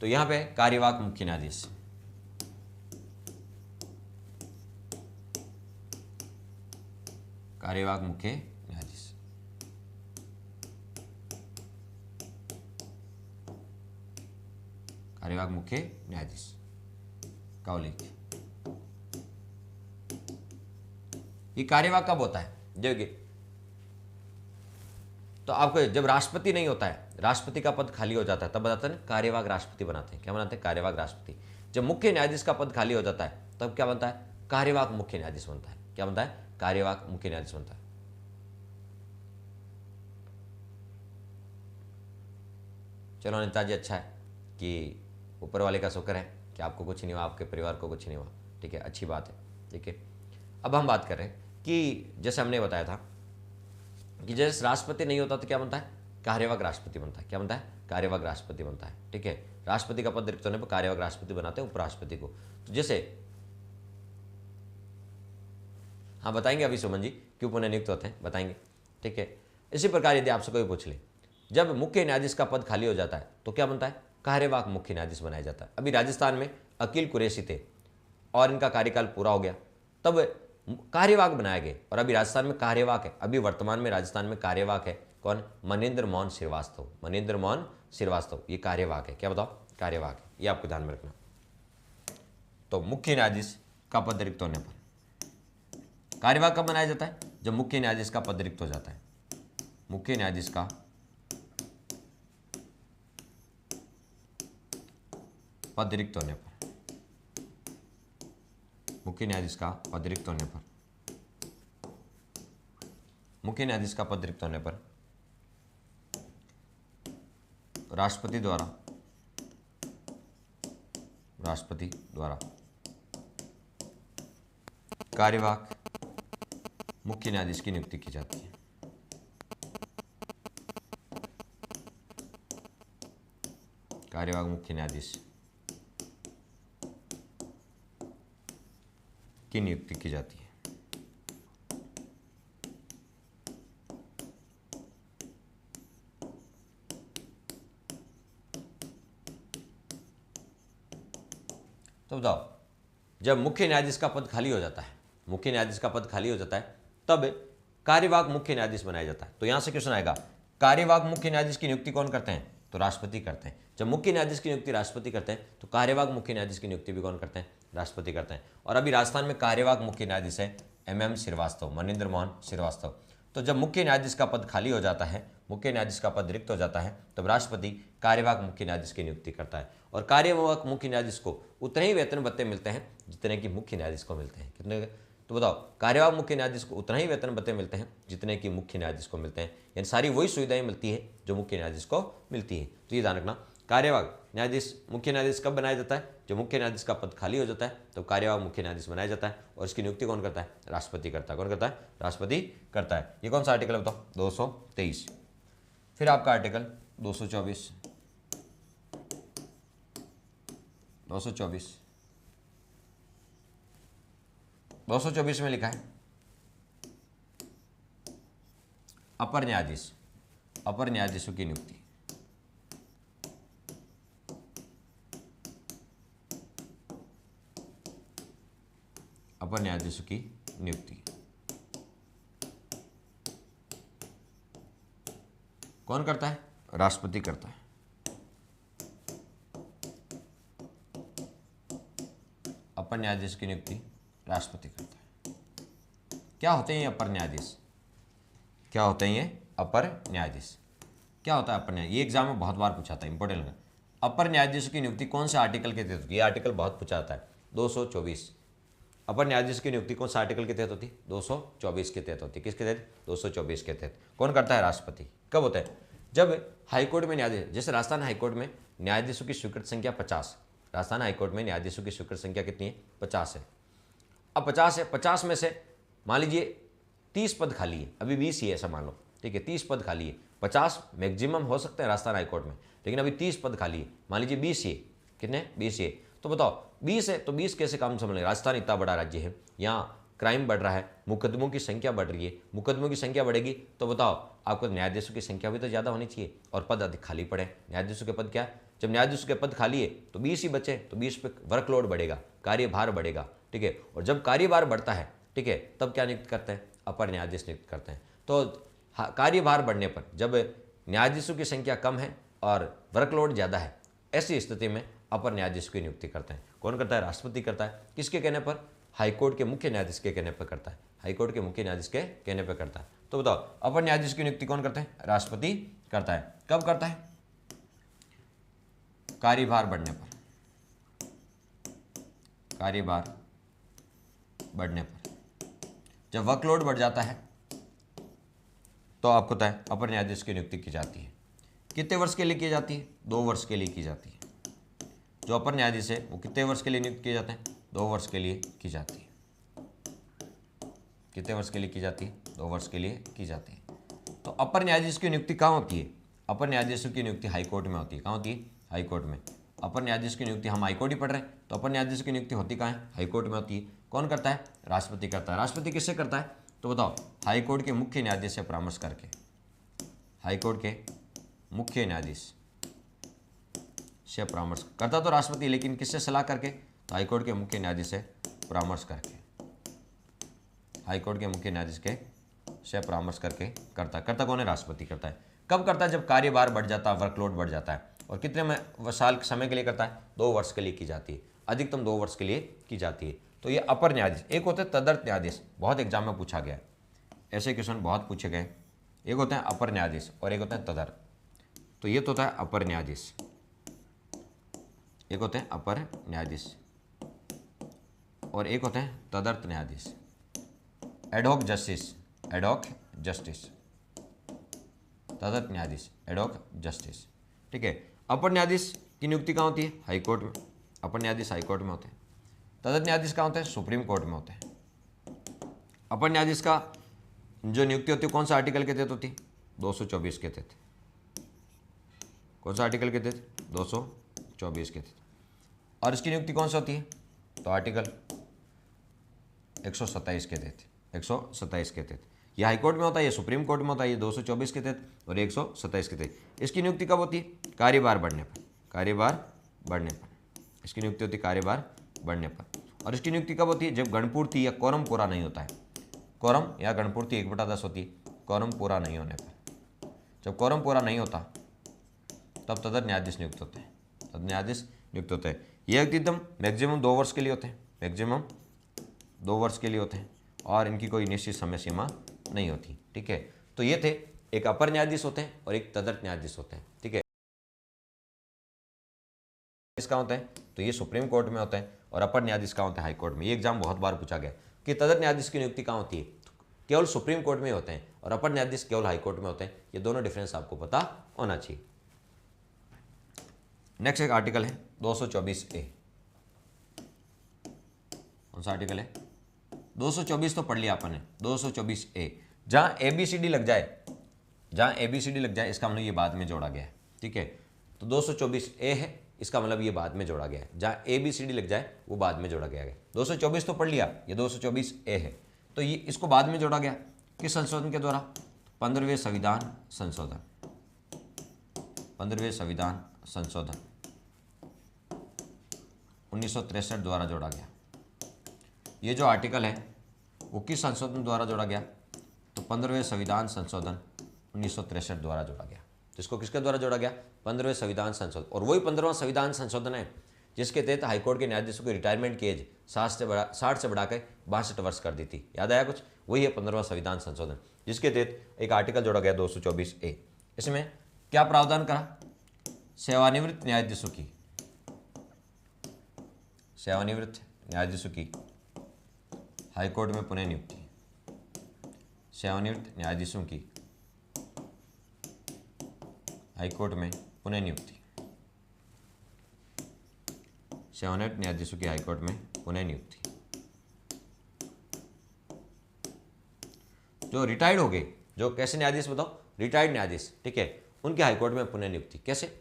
तो यहां पे कार्यवाहक मुख्य न्यायाधीश, कार्यवाहक मुख्य न्यायाधीश, कार्यवाहक मुख्य न्यायाधीश का उल्लेख। ये कार्यवाहक कब होता है? देखिए, तो आपको जब राष्ट्रपति नहीं होता है, राष्ट्रपति का पद खाली हो जाता है, तब बताते हैं कार्यवाहक राष्ट्रपति बनाते हैं। क्या बनाते हैं? कार्यवाहक राष्ट्रपति। जब मुख्य न्यायाधीश का पद खाली हो जाता है, तब क्या बनता है? कार्यवाहक मुख्य न्यायाधीश बनता है। क्या बनता है? कार्यवाहक मुख्य न्यायाधीश बनता है। चलो अनिता जी, अच्छा है कि ऊपर वाले का शुक्र है कि आपको कुछ नहीं हुआ, आपके परिवार को कुछ नहीं हुआ। ठीक है, अच्छी बात है। ठीक है, अब हम बात कर रहे हैं कि जैसे हमने बताया था कि जैसे राष्ट्रपति नहीं होता तो क्या बनता है? कार्यवाहक राष्ट्रपति बनता है। क्या बनता है? कार्यवाहक राष्ट्रपति बनता है। ठीक है, राष्ट्रपति का पद रिक्त होने पर कार्यवाहक राष्ट्रपति बनाते हैं उपराष्ट्रपति को। तो जैसे हाँ बताएंगे अभी सुमन जी क्यों पुनः नियुक्त होते हैं, बताएंगे। ठीक है, इसी प्रकार यदि आपसे कोई पूछ ले, जब मुख्य न्यायाधीश का पद खाली हो जाता है तो क्या बनता है? कार्यवाहक मुख्य न्यायाधीश बनाया जाता है। अभी राजस्थान में अकील कुरैशी थे और इनका कार्यकाल पूरा हो गया, तब कार्यवाहक बनाए गए और अभी राजस्थान में कार्यवाहक है। अभी वर्तमान में राजस्थान में कार्यवाहक है कौन? मनेंद्र मोहन श्रीवास्तव। मनेंद्र मोहन श्रीवास्तव ये कार्यवाहक है। क्या बताओ? कार्यवाहक है। ये आपको ध्यान में रखना। तो मुख्य न्यायाधीश का पद रिक्त होने पर कार्यवाहक कब बनाया जाता है? जब मुख्य न्यायाधीश का पद रिक्त हो जाता है। मुख्य न्यायाधीश का पद रिक्त होने पर, मुख्य न्यायाधीश का पद रिक्त होने पर, मुख्य न्यायाधीश का पद रिक्त होने पर राष्ट्रपति द्वारा कार्यवाहक मुख्य न्यायाधीश की नियुक्ति की जाती है। कार्यवाहक मुख्य न्यायाधीश की नियुक्ति की जाती है। तो बताओ, जब मुख्य न्यायाधीश का पद खाली हो जाता है, मुख्य न्यायाधीश का पद खाली हो जाता है, तब कार्यवाहक मुख्य न्यायाधीश बनाया जाता है। तो यहां से क्वेश्चन आएगा, कार्यवाहक मुख्य न्यायाधीश की नियुक्ति कौन करते हैं? तो राष्ट्रपति करते हैं। जब मुख्य न्यायाधीश की नियुक्ति राष्ट्रपति करते हैं, तो कार्यवाहक मुख्य न्यायाधीश की नियुक्ति भी कौन करते हैं? राष्ट्रपति करते हैं। और अभी राजस्थान में कार्यवाहक मुख्य न्यायाधीश है MM श्रीवास्तव, मनेंद्र मोहन श्रीवास्तव। तो जब मुख्य न्यायाधीश का पद खाली हो जाता है, मुख्य न्यायाधीश का पद रिक्त हो जाता है, तब राष्ट्रपति कार्यवाहक मुख्य न्यायाधीश की नियुक्ति करता है। और कार्यवाहक मुख्य न्यायाधीश को उतने ही वेतन भत्ते मिलते हैं जितने कि मुख्य न्यायाधीश को मिलते हैं। कितने? तो बताओ, कार्यवाहक मुख्य न्यायाधीश को उतना ही वेतन भत्ते मिलते हैं जितने कि मुख्य न्यायाधीश को मिलते हैं। यानी सारी वही सुविधाएं मिलती है जो मुख्य न्यायाधीश को मिलती है। तो ये ध्यान रखना, कार्यवाहक न्यायाधीश मुख्य न्यायाधीश कब बनाया जाता है? जब मुख्य न्यायाधीश का पद खाली हो जाता है, तो कार्यवाहक मुख्य न्यायाधीश बनाया जाता है और इसकी नियुक्ति कौन करता है? राष्ट्रपति करता है। कौन करता है? राष्ट्रपति करता है। ये कौन सा आर्टिकल है बताओ? 223। फिर आपका आर्टिकल 224, 224 में लिखा है अपर न्यायाधीश, अपर न्यायाधीशों की नियुक्ति। अपर न्यायाधीशों की नियुक्ति कौन करता है? राष्ट्रपति करता है। अपर न्यायाधीश की नियुक्ति राष्ट्रपति करता है। क्या होते हैं ये अपर न्यायाधीश? क्या होते हैं ये अपर न्यायाधीश? क्या होता है अपर न्यायाधीश? ये एग्जाम में बहुत बार पूछा था, इंपॉर्टेंट है। अपर न्यायाधीश की नियुक्ति कौन से आर्टिकल के तहत होती है? ये आर्टिकल बहुत पूछा जाता है, 224। अपर न्यायाधीश की नियुक्ति कौन सा आर्टिकल के तहत होती है? 224 के तहत होती है। किसके तहत? 224 के तहत। कौन करता है? राष्ट्रपति। कब होता है? जब हाईकोर्ट में न्यायाधीश, जैसे राजस्थान हाईकोर्ट में न्यायाधीशों की स्वीकृत संख्या 50, राजस्थान हाईकोर्ट में न्यायाधीशों की स्वीकृत संख्या कितनी है? 50 है। अब 50 है, 50 में से मान लीजिए 30 पद खाली है, अभी 20 ही है ऐसा मान लो। ठीक है, 30 पद खाली है, 50 मैक्सिमम हो सकते हैं राजस्थान हाईकोर्ट में, लेकिन अभी 30 पद खाली है। मान लीजिए 20 ही है, कितने? 20 ही है। तो बताओ 20 है तो 20 कैसे काम संभालेंगे? राजस्थान इतना बड़ा राज्य है, यहाँ क्राइम बढ़ रहा है, मुकदमों की संख्या बढ़ रही है। मुकदमों की संख्या बढ़ेगी तो बताओ आपको न्यायाधीशों की संख्या भी तो ज़्यादा होनी चाहिए और पद अधिक खाली पड़े। न्यायाधीशों के पद क्या है? जब न्यायाधीशों के पद खाली है तो 20 ही बचे, तो 20 पे वर्कलोड बढ़ेगा, कार्यभार बढ़ेगा, ठीक है। और जब कार्यभार बढ़ता है, ठीक है, तब क्या नियुक्त करते हैं, अपर न्यायाधीश नियुक्त करते हैं। तो कार्यभार बढ़ने पर जब न्यायाधीशों की संख्या कम है और वर्कलोड ज़्यादा है, ऐसी स्थिति में अपर न्यायाधीश की नियुक्ति करते हैं। कौन करता है, राष्ट्रपति करता है। किसके कहने पर, हाईकोर्ट के मुख्य न्यायाधीश के कहने पर करता है, हाईकोर्ट के मुख्य न्यायाधीश के कहने पर करता है। तो बताओ अपर न्यायाधीश की नियुक्ति कौन करता है, राष्ट्रपति करता है। कब करता है, कार्यभार बढ़ने पर, कार्यभार बढ़ने पर। जब वर्कलोड बढ़ जाता है तो आपको पता है अपर न्यायाधीश की नियुक्ति की जाती है। कितने वर्ष के लिए की जाती है, 2 वर्ष के लिए की जाती है। जो अपर न्यायाधीश है वो कितने वर्ष के लिए नियुक्त किए जाते हैं, 2 वर्ष के लिए की जाती है। कितने वर्ष के लिए की जाती है, 2 वर्ष के लिए की जाती है। तो अपर न्यायाधीश की नियुक्ति कहाँ होती है, अपर न्यायाधीशों की नियुक्ति हाईकोर्ट में होती है। कहाँ होती है, हाईकोर्ट में। अपर न्यायाधीश की नियुक्ति, हम हाईकोर्ट ही पढ़ रहे हैं, तो अपर न्यायाधीश की नियुक्ति होती कहाँ है, हाईकोर्ट में होती है। कौन करता है, राष्ट्रपति करता है। राष्ट्रपति किससे करता है, तो बताओ हाईकोर्ट के मुख्य न्यायाधीश से परामर्श करके, हाईकोर्ट के मुख्य न्यायाधीश से परामर्श करता तो राष्ट्रपति, लेकिन किससे सलाह करके, तो हाईकोर्ट के मुख्य न्यायाधीश से परामर्श करके, हाईकोर्ट के मुख्य न्यायाधीश के से परामर्श करके करता कौन है, राष्ट्रपति करता है। कब करता है, जब कार्यभार बढ़ जाता है, वर्कलोड बढ़ जाता है। और कितने में साल समय के लिए करता है, 2 वर्ष के लिए की जाती है, अधिकतम 2 वर्ष के लिए की जाती है। तो ये अपर न्यायाधीश। एक होते हैं तदर्थ न्यायाधीश, बहुत एग्जाम में पूछा गया है, ऐसे क्वेश्चन बहुत पूछे गए। एक होते हैं अपर न्यायाधीश और एक होते हैं तदर्थ। तो ये तो होता है अपर न्यायाधीश, एक होते हैं अपर न्यायाधीश और एक होते हैं तदर्थ न्यायाधीश। एडहॉक जस्टिस, एडहॉक जस्टिस, तदर्थ न्यायाधीश, एडहॉक जस्टिस, ठीक है। अपर न्यायाधीश की नियुक्ति कहाँ होती है, हाईकोर्ट में। अपर न्यायाधीश हाईकोर्ट में होते हैं। तदर्थ न्यायाधीश कहाँ होते हैं, सुप्रीम कोर्ट में होते हैं। अपर न्यायाधीश का जो नियुक्ति होती है कौन सा आर्टिकल के तहत होती है, 224 के तहत। कौन सा आर्टिकल के तहत, 224 के तहत। और इसकी नियुक्ति कौन सा होती है, तो आर्टिकल 127 के तहत, 127 के तहत। ये हाईकोर्ट में होता है, ये सुप्रीम कोर्ट में होता है, ये 224 के तहत और 127 के तहत। इसकी नियुक्ति कब होती है, कार्यभार बढ़ने पर, कार्यभार बढ़ने पर इसकी नियुक्ति होती है, कार्यभार बढ़ने पर। और इसकी नियुक्ति कब होती है, जब गणपूर्ति या कोरम पूरा नहीं होता है। कोरम या गणपूर्ति 1/10 होती है, कोरम पूरा नहीं होने पर। जब कोरम पूरा नहीं होता तब तदर्थ न्यायाधीश नियुक्त होते हैं, तदर्थ न्यायाधीश नियुक्त होते हैं। ये एकदम मैक्सिमम 2 वर्ष के लिए होते हैं, मैक्सिमम 2 वर्ष के लिए होते हैं और इनकी कोई निश्चित समय सीमा नहीं होती, ठीक है। तो ये थे, एक अपर न्यायाधीश होते हैं और एक तदर्थ न्यायाधीश होते हैं, ठीक है। इसका होता है तो ये सुप्रीम कोर्ट में होता है और अपर न्यायाधीश का होता है हाईकोर्ट में। ये एग्जाम बहुत बार पूछा गया कि तदर्थ न्यायाधीश की नियुक्ति कहाँ होती है, केवल सुप्रीम कोर्ट में होते हैं और अपर न्यायाधीश केवल हाईकोर्ट में होते हैं। ये दोनों डिफरेंस आपको पता होना चाहिए। नेक्स्ट एक आर्टिकल है 224A। कौन सा आर्टिकल है, 224 तो पढ़ लिया अपन ने, 224A। जहां ABCD लग जाए, जहां ABCD लग जाए इसका मतलब ये बाद में जोड़ा गया है, ठीक है। तो 224A है, इसका मतलब ये बाद में जोड़ा गया है। जहां ABCD लग जाए वो बाद में जोड़ा गया है। 224 तो पढ़ लिया, ये 224A है। तो ये इसको बाद में जोड़ा गया किस संशोधन के द्वारा, 15वें संविधान संशोधन, 15वें संविधान संशोधन 1963 द्वारा जोड़ा गया। ये जो आर्टिकल है वो किस संशोधन द्वारा जोड़ा गया, तो 15वें संविधान संशोधन 1963 द्वारा जोड़ा गया। जिसको किसके द्वारा जोड़ा गया, 15वें संविधान संशोधन। और वही 15वां संविधान संशोधन है जिसके तहत हाईकोर्ट के न्यायाधीशों की रिटायरमेंट की एज 60 से बढ़ाकर 62 वर्ष कर दी थी। याद आया कुछ, वही है 15वां संविधान संशोधन जिसके तहत एक आर्टिकल जोड़ा गया 224A। इसमें क्या प्रावधान करा, सेवानिवृत्त न्यायाधीशों की, सेवानिवृत्त न्यायाधीशों की हाईकोर्ट में पुनः नियुक्ति, सेवानिवृत्त न्यायाधीशों की हाईकोर्ट में पुनः नियुक्ति, सेवानिवृत्त न्यायाधीशों की हाईकोर्ट में पुनः नियुक्ति। जो रिटायर्ड हो गए, जो कैसे न्यायाधीश बताओ, रिटायर्ड न्यायाधीश, ठीक है, उनके हाईकोर्ट में पुनः नियुक्ति। कैसे,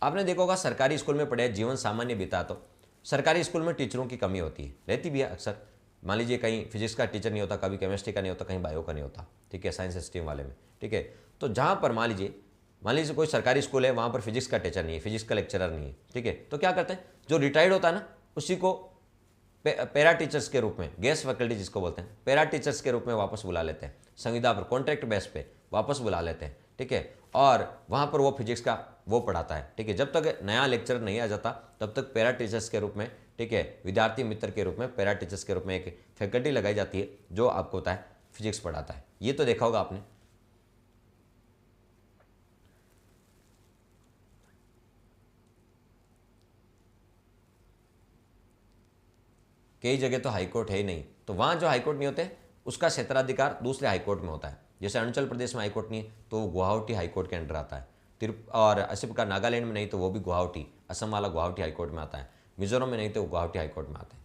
आपने देखा होगा सरकारी स्कूल में पढ़े, जीवन सामान्य बीता, तो सरकारी स्कूल में टीचरों की कमी होती है, रहती भी है अक्सर। मान लीजिए कहीं फिजिक्स का टीचर नहीं होता, कभी केमिस्ट्री का नहीं होता, कहीं बायो का नहीं होता, ठीक है, साइंस स्ट्रीम वाले में, ठीक है। तो जहाँ पर मान लीजिए मान लीजिए कोई सरकारी स्कूल है, वहाँ पर फिजिक्स का टीचर नहीं है, फिजिक्स का लेक्चरर नहीं है, ठीक है, तो क्या करते हैं, जो रिटायर्ड होता है ना उसी को पैरा टीचर्स के रूप में, गेस्ट फैकल्टी जिसको बोलते हैं, पैरा टीचर्स के रूप में वापस बुला लेते हैं, संविदा पर कॉन्ट्रैक्ट बेस पे वापस बुला लेते हैं, ठीक है, और वहाँ पर वो फिजिक्स का वो पढ़ाता है, ठीक है। जब तक नया लेक्चर नहीं आ जाता तब तक पैरा टीचर्स के रूप में, ठीक है, विद्यार्थी मित्र के रूप में, पैरा टीचर्स के रूप में एक फैकल्टी लगाई जाती है जो आपको होता है फिजिक्स पढ़ाता है। ये तो देखा होगा आपने। कई जगह तो हाईकोर्ट है ही नहीं, तो वहाँ जो हाईकोर्ट नहीं होते उसका क्षेत्राधिकार दूसरे हाईकोर्ट में होता है। जैसे अरुणाचल प्रदेश में हाईकोर्ट नहीं है तो वो गुवाहाटी हाईकोर्ट के अंडर आता है। और इसी प्रकार नागालैंड में नहीं तो वो भी गुवाहाटी, असम वाला गुवाहाटी हाईकोर्ट में आता है। मिजोरम में नहीं तो वो गुवाहाटी हाईकोर्ट में आता है।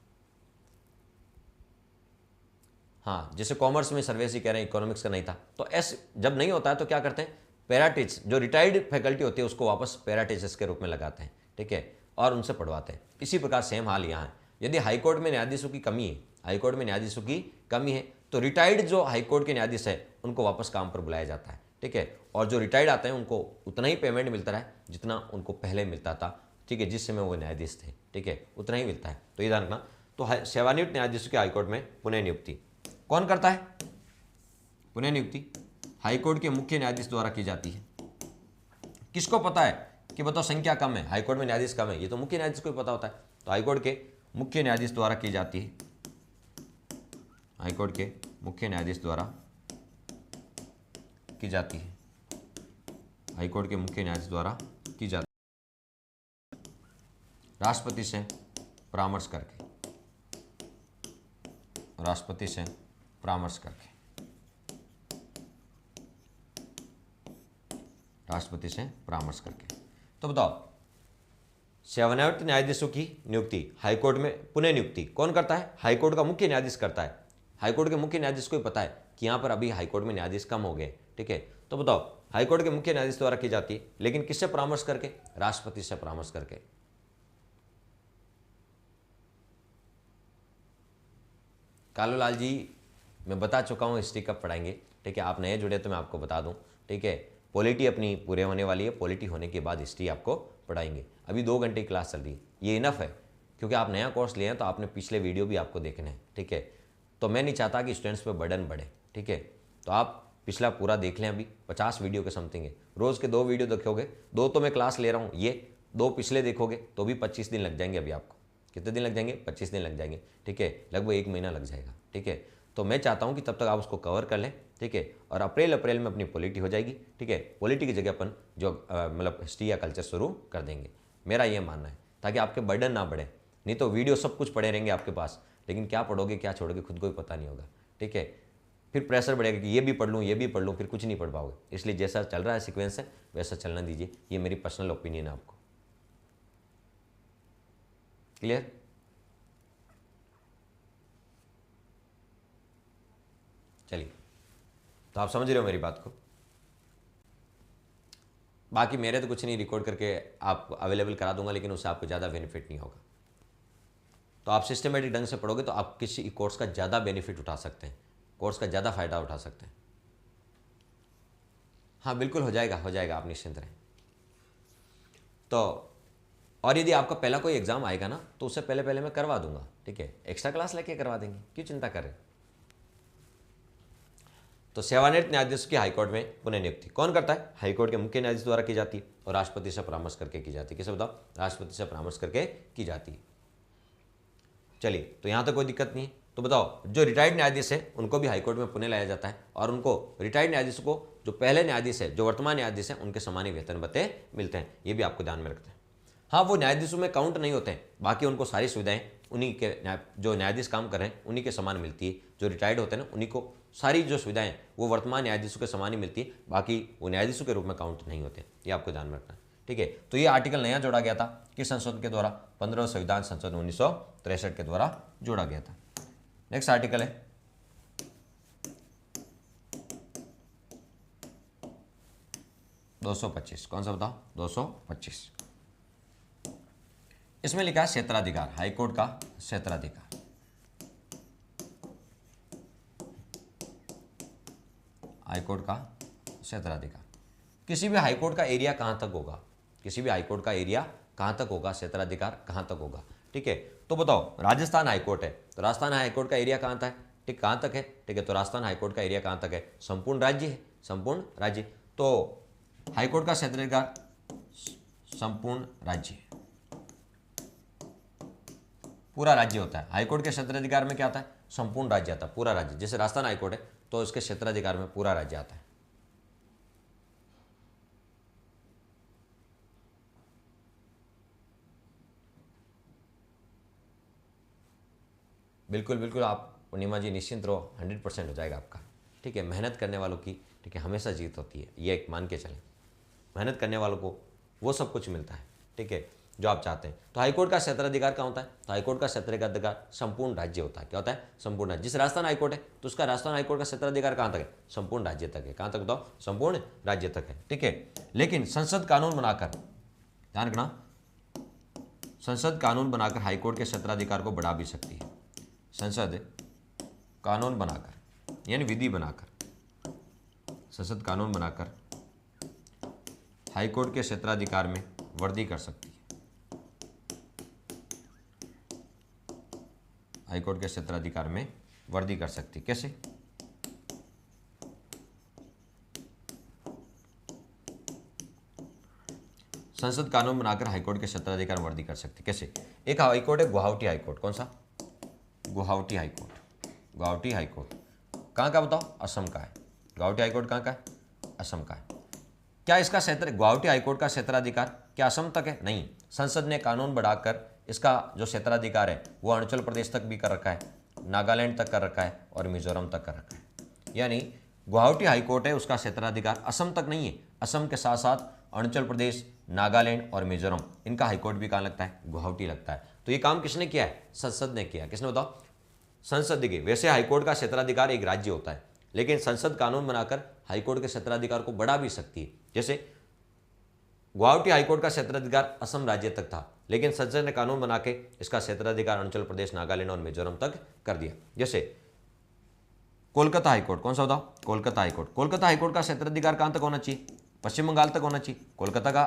हाँ, जैसे कॉमर्स में सर्वेसी कह रहे हैं, इकोनॉमिक्स का नहीं था, तो ऐसे जब नहीं होता है तो क्या करते हैं, पैरा टीचर जो रिटायर्ड फैकल्टी होती है उसको वापस पैरा टीचर्स के रूप में लगाते हैं, ठीक है, और उनसे पढ़वाते हैं। इसी प्रकार सेम हाल यहाँ है। यदि हाईकोर्ट में न्यायाधीशों की कमी है, हाईकोर्ट में न्यायाधीशों की कमी है, तो रिटायर्ड जो हाईकोर्ट के न्यायाधीश है उनको वापस काम पर बुलाया जाता है, ठीक है, और जो रिटायर्ड आते हैं उनको उतना ही पेमेंट मिलता है जितना उनको पहले मिलता था, ठीक है, जिस समय वो न्यायाधीश थे, ठीक है, उतना ही मिलता है। तो ये ध्यान रखना। तो सेवानिवृत्त न्यायाधीशों के हाईकोर्ट में पुनः नियुक्ति कौन करता है? पुनः नियुक्ति हाईकोर्ट के मुख्य न्यायाधीश द्वारा की जाती है। किसको पता है कि बताओ संख्या कम है, हाईकोर्ट में न्यायाधीश कम है, ये तो मुख्य न्यायाधीश को ही पता होता है। तो हाईकोर्ट के मुख्य न्यायाधीश द्वारा की जाती है, हाईकोर्ट के मुख्य न्यायाधीश द्वारा की जाती है, हाईकोर्ट के मुख्य न्यायाधीश द्वारा की जाती है, राष्ट्रपति से परामर्श करके, राष्ट्रपति से परामर्श करके, राष्ट्रपति से परामर्श करके। तो बताओ सेवानिवृत्त न्यायाधीशों की नियुक्ति हाईकोर्ट में पुनः नियुक्ति कौन करता है? हाईकोर्ट का मुख्य न्यायाधीश करता है। हाईकोर्ट के मुख्य न्यायाधीश को ही पता है कि यहाँ पर अभी हाईकोर्ट में न्यायाधीश कम हो गए, ठीक है, तो बताओ हाईकोर्ट के मुख्य न्यायाधीश द्वारा की जाती है, लेकिन किससे परामर्श करके? राष्ट्रपति से परामर्श करके। कालूलाल जी मैं बता चुका हूँ हिस्ट्री कब पढ़ाएंगे, ठीक है, आप नए जुड़े तो मैं आपको बता दूँ, ठीक है, पॉलिटी अपनी पूरे होने वाली है, पॉलिटी होने के बाद हिस्ट्री आपको पढ़ाएंगे। अभी 2 घंटे की क्लास चल रही है, ये इनफ है, क्योंकि आप नया कोर्स लिए हैं तो आपने पिछले वीडियो भी आपको देखने हैं, ठीक है, तो मैं नहीं चाहता कि स्टूडेंट्स पे बर्डन बढ़े, ठीक है, तो आप पिछला पूरा देख लें। अभी 50 वीडियो के समथिंग है, रोज़ के 2 वीडियो देखोगे, 2 तो मैं क्लास ले रहा हूँ, ये 2 पिछले देखोगे तो भी 25 दिन लग जाएंगे। अभी आपको कितने दिन लग जाएंगे? 25 दिन लग जाएंगे, ठीक है, लगभग 1 महीना लग जाएगा, ठीक है, तो मैं चाहता हूँ कि तब तक आप उसको कवर कर लें, ठीक है, और अप्रैल में अपनी पॉलिटी हो जाएगी, ठीक है, पॉलिटी की जगह अपन जो मतलब हिस्ट्री या कल्चर शुरू कर देंगे, मेरा ये मानना है, ताकि आपके बर्डन ना बढ़े। नहीं तो वीडियो सब कुछ पड़े रहेंगे आपके पास, लेकिन क्या पढ़ोगे क्या छोड़ोगे खुद को ही पता नहीं होगा, ठीक है, फिर प्रेशर बढ़ेगा कि ये भी पढ़ लूँ ये भी पढ़ लूँ, फिर कुछ नहीं पढ़ पाओगे। इसलिए जैसा चल रहा है सीक्वेंस है वैसा चलना दीजिए, ये मेरी पर्सनल ओपिनियन है आपको। क्लियर? चलिए, तो आप समझ रहे हो मेरी बात को। बाकी मेरे तो कुछ नहीं, रिकॉर्ड करके आप अवेलेबल करा दूंगा, लेकिन उससे आपको ज़्यादा बेनिफिट नहीं होगा। तो आप सिस्टमेटिक ढंग से पढ़ोगे तो आप किसी कोर्स का ज़्यादा बेनिफिट उठा सकते हैं, कोर्स का ज़्यादा फायदा उठा सकते हैं। हाँ बिल्कुल हो जाएगा, हो जाएगा, आप निश्चिंत रहें। तो और यदि आपका पहला कोई एग्जाम आएगा ना तो उससे पहले मैं करवा दूंगा, ठीक है, एक्स्ट्रा क्लास लेके करवा देंगे, क्यों चिंता करें। तो सेवानिवृत्त न्यायाधीश की हाईकोर्ट में पुनः नियुक्ति कौन करता है? हाईकोर्ट के मुख्य न्यायाधीश द्वारा की जाती है और राष्ट्रपति से परामर्श करके की जाती है। किसे बताओ? राष्ट्रपति से परामर्श करके की जाती है। चलिए, तो यहाँ तक कोई दिक्कत नहीं है। तो बताओ जो रिटायर्ड न्यायाधीश है उनको भी हाईकोर्ट में पुनः लाया जाता है, और उनको रिटायर्ड न्यायाधीश को जो पहले न्यायाधीश है, जो वर्तमान न्यायाधीश है, उनके समान ही वेतन भत्ते मिलते हैं। ये भी आपको ध्यान में रखते हैं। हाँ, वो न्यायाधीशों में काउंट नहीं होते हैं, बाकी उनको सारी सुविधाएं उन्हीं के जो न्यायाधीश काम कर रहे हैं उन्हीं के समान मिलती है। जो रिटायर्ड होते हैं ना उन्हीं को सारी जो सुविधाएं वो वर्तमान न्यायाधीशों के समान ही मिलती है, बाकी वो न्यायाधीशों के रूप में काउंट नहीं होते। ये आपको ध्यान में रखना है, ठीक है। तो ये आर्टिकल नया जोड़ा गया था किस संशोधन के द्वारा? 15 संविधान संशोधन 1963 के द्वारा जोड़ा गया था। नेक्स्ट आर्टिकल है 225। कौन सा बताओ? 225। इसमें लिखा है क्षेत्राधिकार, हाईकोर्ट का क्षेत्राधिकार। हाईकोर्ट का क्षेत्राधिकार किसी भी हाईकोर्ट का एरिया कहाँ तक होगा, किसी भी हाईकोर्ट का एरिया कहाँ तक होगा, क्षेत्राधिकार कहाँ तक होगा, ठीक है। तो बताओ राजस्थान हाईकोर्ट है, तो राजस्थान हाईकोर्ट का एरिया कहाँ तक है, ठीक, कहाँ तक है, ठीक है। तो राजस्थान हाईकोर्ट का एरिया कहाँ तक है, संपूर्ण राज्य है, संपूर्ण राज्य। तो हाईकोर्ट का क्षेत्राधिकार संपूर्ण राज्य, पूरा राज्य होता है। हाईकोर्ट के क्षेत्राधिकार में क्या आता है, संपूर्ण राज्य आता है, पूरा राज्य। जैसे राजस्थान हाईकोर्ट है तो इसके क्षेत्राधिकार में पूरा राज्य आता है। बिल्कुल बिल्कुल, आप पूर्णिमा जी निश्चिंत रहो, 100% हो जाएगा आपका, ठीक है। मेहनत करने वालों की, ठीक है, हमेशा जीत होती है, ये एक मान के चलें। मेहनत करने वालों को वो सब कुछ मिलता है, ठीक है, जो आप चाहते हैं। तो हाईकोर्ट का क्षेत्राधिकार क्या होता है, तो हाईकोर्ट का क्षेत्राधिकार संपूर्ण राज्य होता है। क्या होता है, संपूर्ण राज्य। जिस राजस्थान हाईकोर्ट है तो उसका राजस्थान हाईकोर्ट का क्षेत्राधिकार कहाँ तक है, संपूर्ण राज्य तक है। कहाँ तक बताओ, संपूर्ण राज्य तक है, ठीक है। लेकिन संसद कानून बनाकर, ध्यान रखना, संसद कानून बनाकर हाईकोर्ट के क्षेत्राधिकार को बढ़ा भी सकती है। संसद कानून बनाकर यानी विधि बनाकर, संसद कानून बनाकर हाईकोर्ट के क्षेत्राधिकार में वृद्धि कर सकती है। हाईकोर्ट के क्षेत्राधिकार में वृद्धि कर सकती है। कैसे, संसद कानून बनाकर हाईकोर्ट के क्षेत्राधिकार में वृद्धि कर सकती है। कैसे, एक हाईकोर्ट है गुवाहाटी हाईकोर्ट, कौन सा, गुवाहाटी हाईकोर्ट। गुवाहाटी हाईकोर्ट कहाँ का बताओ, असम का है। गुवाहाटी हाईकोर्ट कहाँ का है, असम का है। क्या इसका क्षेत्र, गुवाहाटी हाईकोर्ट का क्षेत्राधिकार क्या असम तक है, नहीं। संसद ने कानून बढ़ाकर इसका जो क्षेत्राधिकार है वो अरुणाचल प्रदेश तक भी कर रखा है, नागालैंड तक कर रखा है और मिजोरम तक कर रखा है। यानी गुवाहाटी हाईकोर्ट है, उसका क्षेत्राधिकार असम तक नहीं है, असम के साथ साथ अरुणाचल प्रदेश, नागालैंड और मिजोरम, इनका हाईकोर्ट भी कहाँ लगता है, गुवाहाटी लगता है। तो ये काम किसने किया है, संसद ने किया। किसने बताओ, संसद की। वैसे हाईकोर्ट का क्षेत्राधिकार एक राज्य होता है, लेकिन संसद कानून बनाकर हाईकोर्ट के क्षेत्राधिकार को बढ़ा भी सकती है। जैसे गुवाहाटी हाईकोर्ट का क्षेत्राधिकार असम राज्य तक था, लेकिन संसद ने कानून बना के इसका क्षेत्राधिकार अरुणाचल प्रदेश, नागालैंड और मिजोरम तक कर दिया। जैसे कोलकाता हाईकोर्ट, कौन सा बताओ, कोलकाता हाईकोर्ट। कोलकाता हाईकोर्ट का क्षेत्राधिकार कहां तक होना चाहिए, पश्चिम बंगाल तक होना चाहिए। कोलकाता का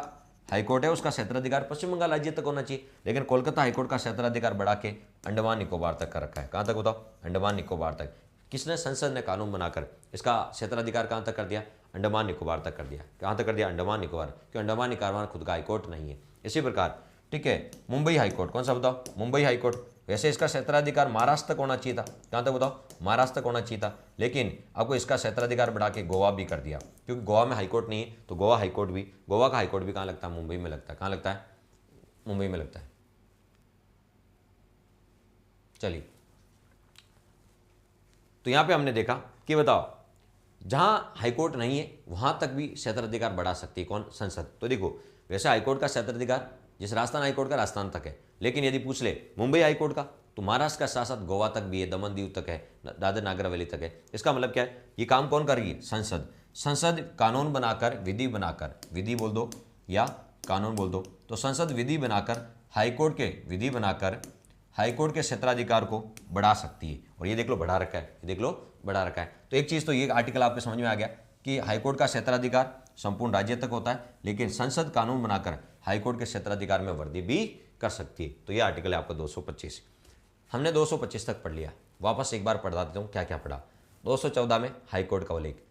हाईकोर्ट है, उसका क्षेत्राधिकार पश्चिम बंगाल राज्य तक होना चाहिए, लेकिन कोलकाता हाईकोर्ट का क्षेत्राधिकार बढ़ा के अंडमान निकोबार तक कर रखा है। कहां तक बताओ, अंडमान निकोबार तक। किसने, संसद ने कानून बनाकर इसका क्षेत्राधिकार कहां तक कर दिया, अंडमान निकोबार तक कर दिया। कहां तक कर दिया, अंडमान निकोबार, क्योंकि अंडमान निकोबार खुद का हाईकोर्ट नहीं है। इसी प्रकार, ठीक है, मुंबई हाईकोर्ट, कौन सा बताओ, मुंबई हाईकोर्ट। वैसे इसका क्षेत्राधिकार महाराष्ट्र तक होना चाहिए था, कहां तक बताओ, महाराष्ट्र तक होना चाहिए था, लेकिन आपको इसका क्षेत्राधिकार बढ़ा के गोवा भी कर दिया, क्योंकि गोवा में हाईकोर्ट नहीं है। तो गोवा हाईकोर्ट भी, गोवा का हाईकोर्ट भी कहाँ लगता है, मुंबई में लगता है। कहाँ लगता है, मुंबई में लगता है। चलिए, तो यहां पे हमने देखा कि बताओ जहां हाईकोर्ट नहीं है वहां तक भी क्षेत्राधिकार बढ़ा सकती है, कौन, संसद। तो देखो, वैसे हाईकोर्ट का क्षेत्राधिकार जिस राजस्थान हाईकोर्ट का राजस्थान तक है, लेकिन यदि पूछ ले मुंबई हाईकोर्ट का, तो महाराष्ट्र का साथ साथ गोवा तक भी है, दमन दीव तक है, दादर नागर हवेली तक है। इसका मतलब क्या है, ये काम कौन करेगी, संसद। संसद कानून बनाकर, विधि बनाकर, विधि बोल दो या कानून बोल दो, तो संसद विधि बनाकर हाईकोर्ट के, विधि बनाकर हाईकोर्ट के क्षेत्राधिकार को बढ़ा सकती है। और ये देख लो बढ़ा रखा है, ये देख लो बढ़ा रखा है। तो एक चीज़ तो ये आर्टिकल आपके समझ में आ गया कि हाईकोर्ट का क्षेत्राधिकार संपूर्ण राज्य तक होता है, लेकिन संसद कानून बनाकर हाईकोर्ट के क्षेत्राधिकार में वृद्धि भी कर सकती है। तो ये आर्टिकल है आपका 225। हमने 225 तक पढ़ लिया, वापस एक बार पढ़ा देता हूँ क्या क्या पढ़ा। 214 में हाईकोर्ट का उल्लेख,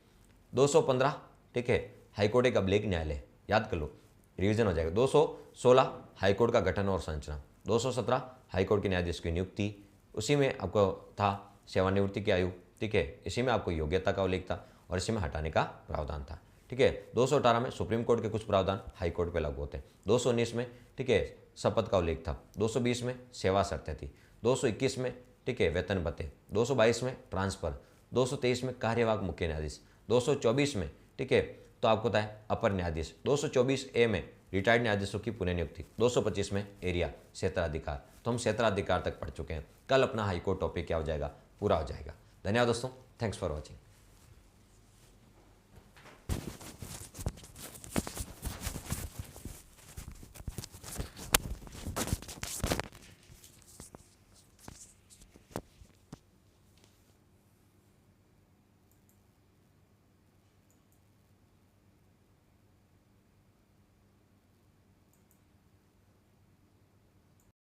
215, ठीक है, हाईकोर्ट एक अभिलेख न्यायालय, याद कर लो, रिवीजन हो जाएगा। 216 हाईकोर्ट का गठन और संरचना, 217 हाईकोर्ट के न्यायाधीश की नियुक्ति, उसी में आपको था सेवानिवृत्ति की आयु, ठीक है, इसी में आपको योग्यता का उल्लेख था और इसी में हटाने का प्रावधान था, ठीक है। 218 में सुप्रीम कोर्ट के कुछ प्रावधान हाईकोर्ट पे लागू होते हैं। 219 में, ठीक है, शपथ का उल्लेख था। 220 में सेवा शर्तें थी। 221 में, ठीक है, वेतन भत्ते। 222 में ट्रांसफर। 223 में कार्यवाहक मुख्य न्यायाधीश। 224 में, ठीक है, तो आपको होता है अपर न्यायाधीश। 224A में रिटायर्ड न्यायाधीशों की पुनर्नियुक्ति। 225 में एरिया, क्षेत्राधिकार। तो हम क्षेत्राधिकार तक पढ़ चुके हैं। कल अपना हाईकोर्ट टॉपिक क्या हो जाएगा, पूरा हो जाएगा। धन्यवाद दोस्तों, थैंक्स फॉर वॉचिंग।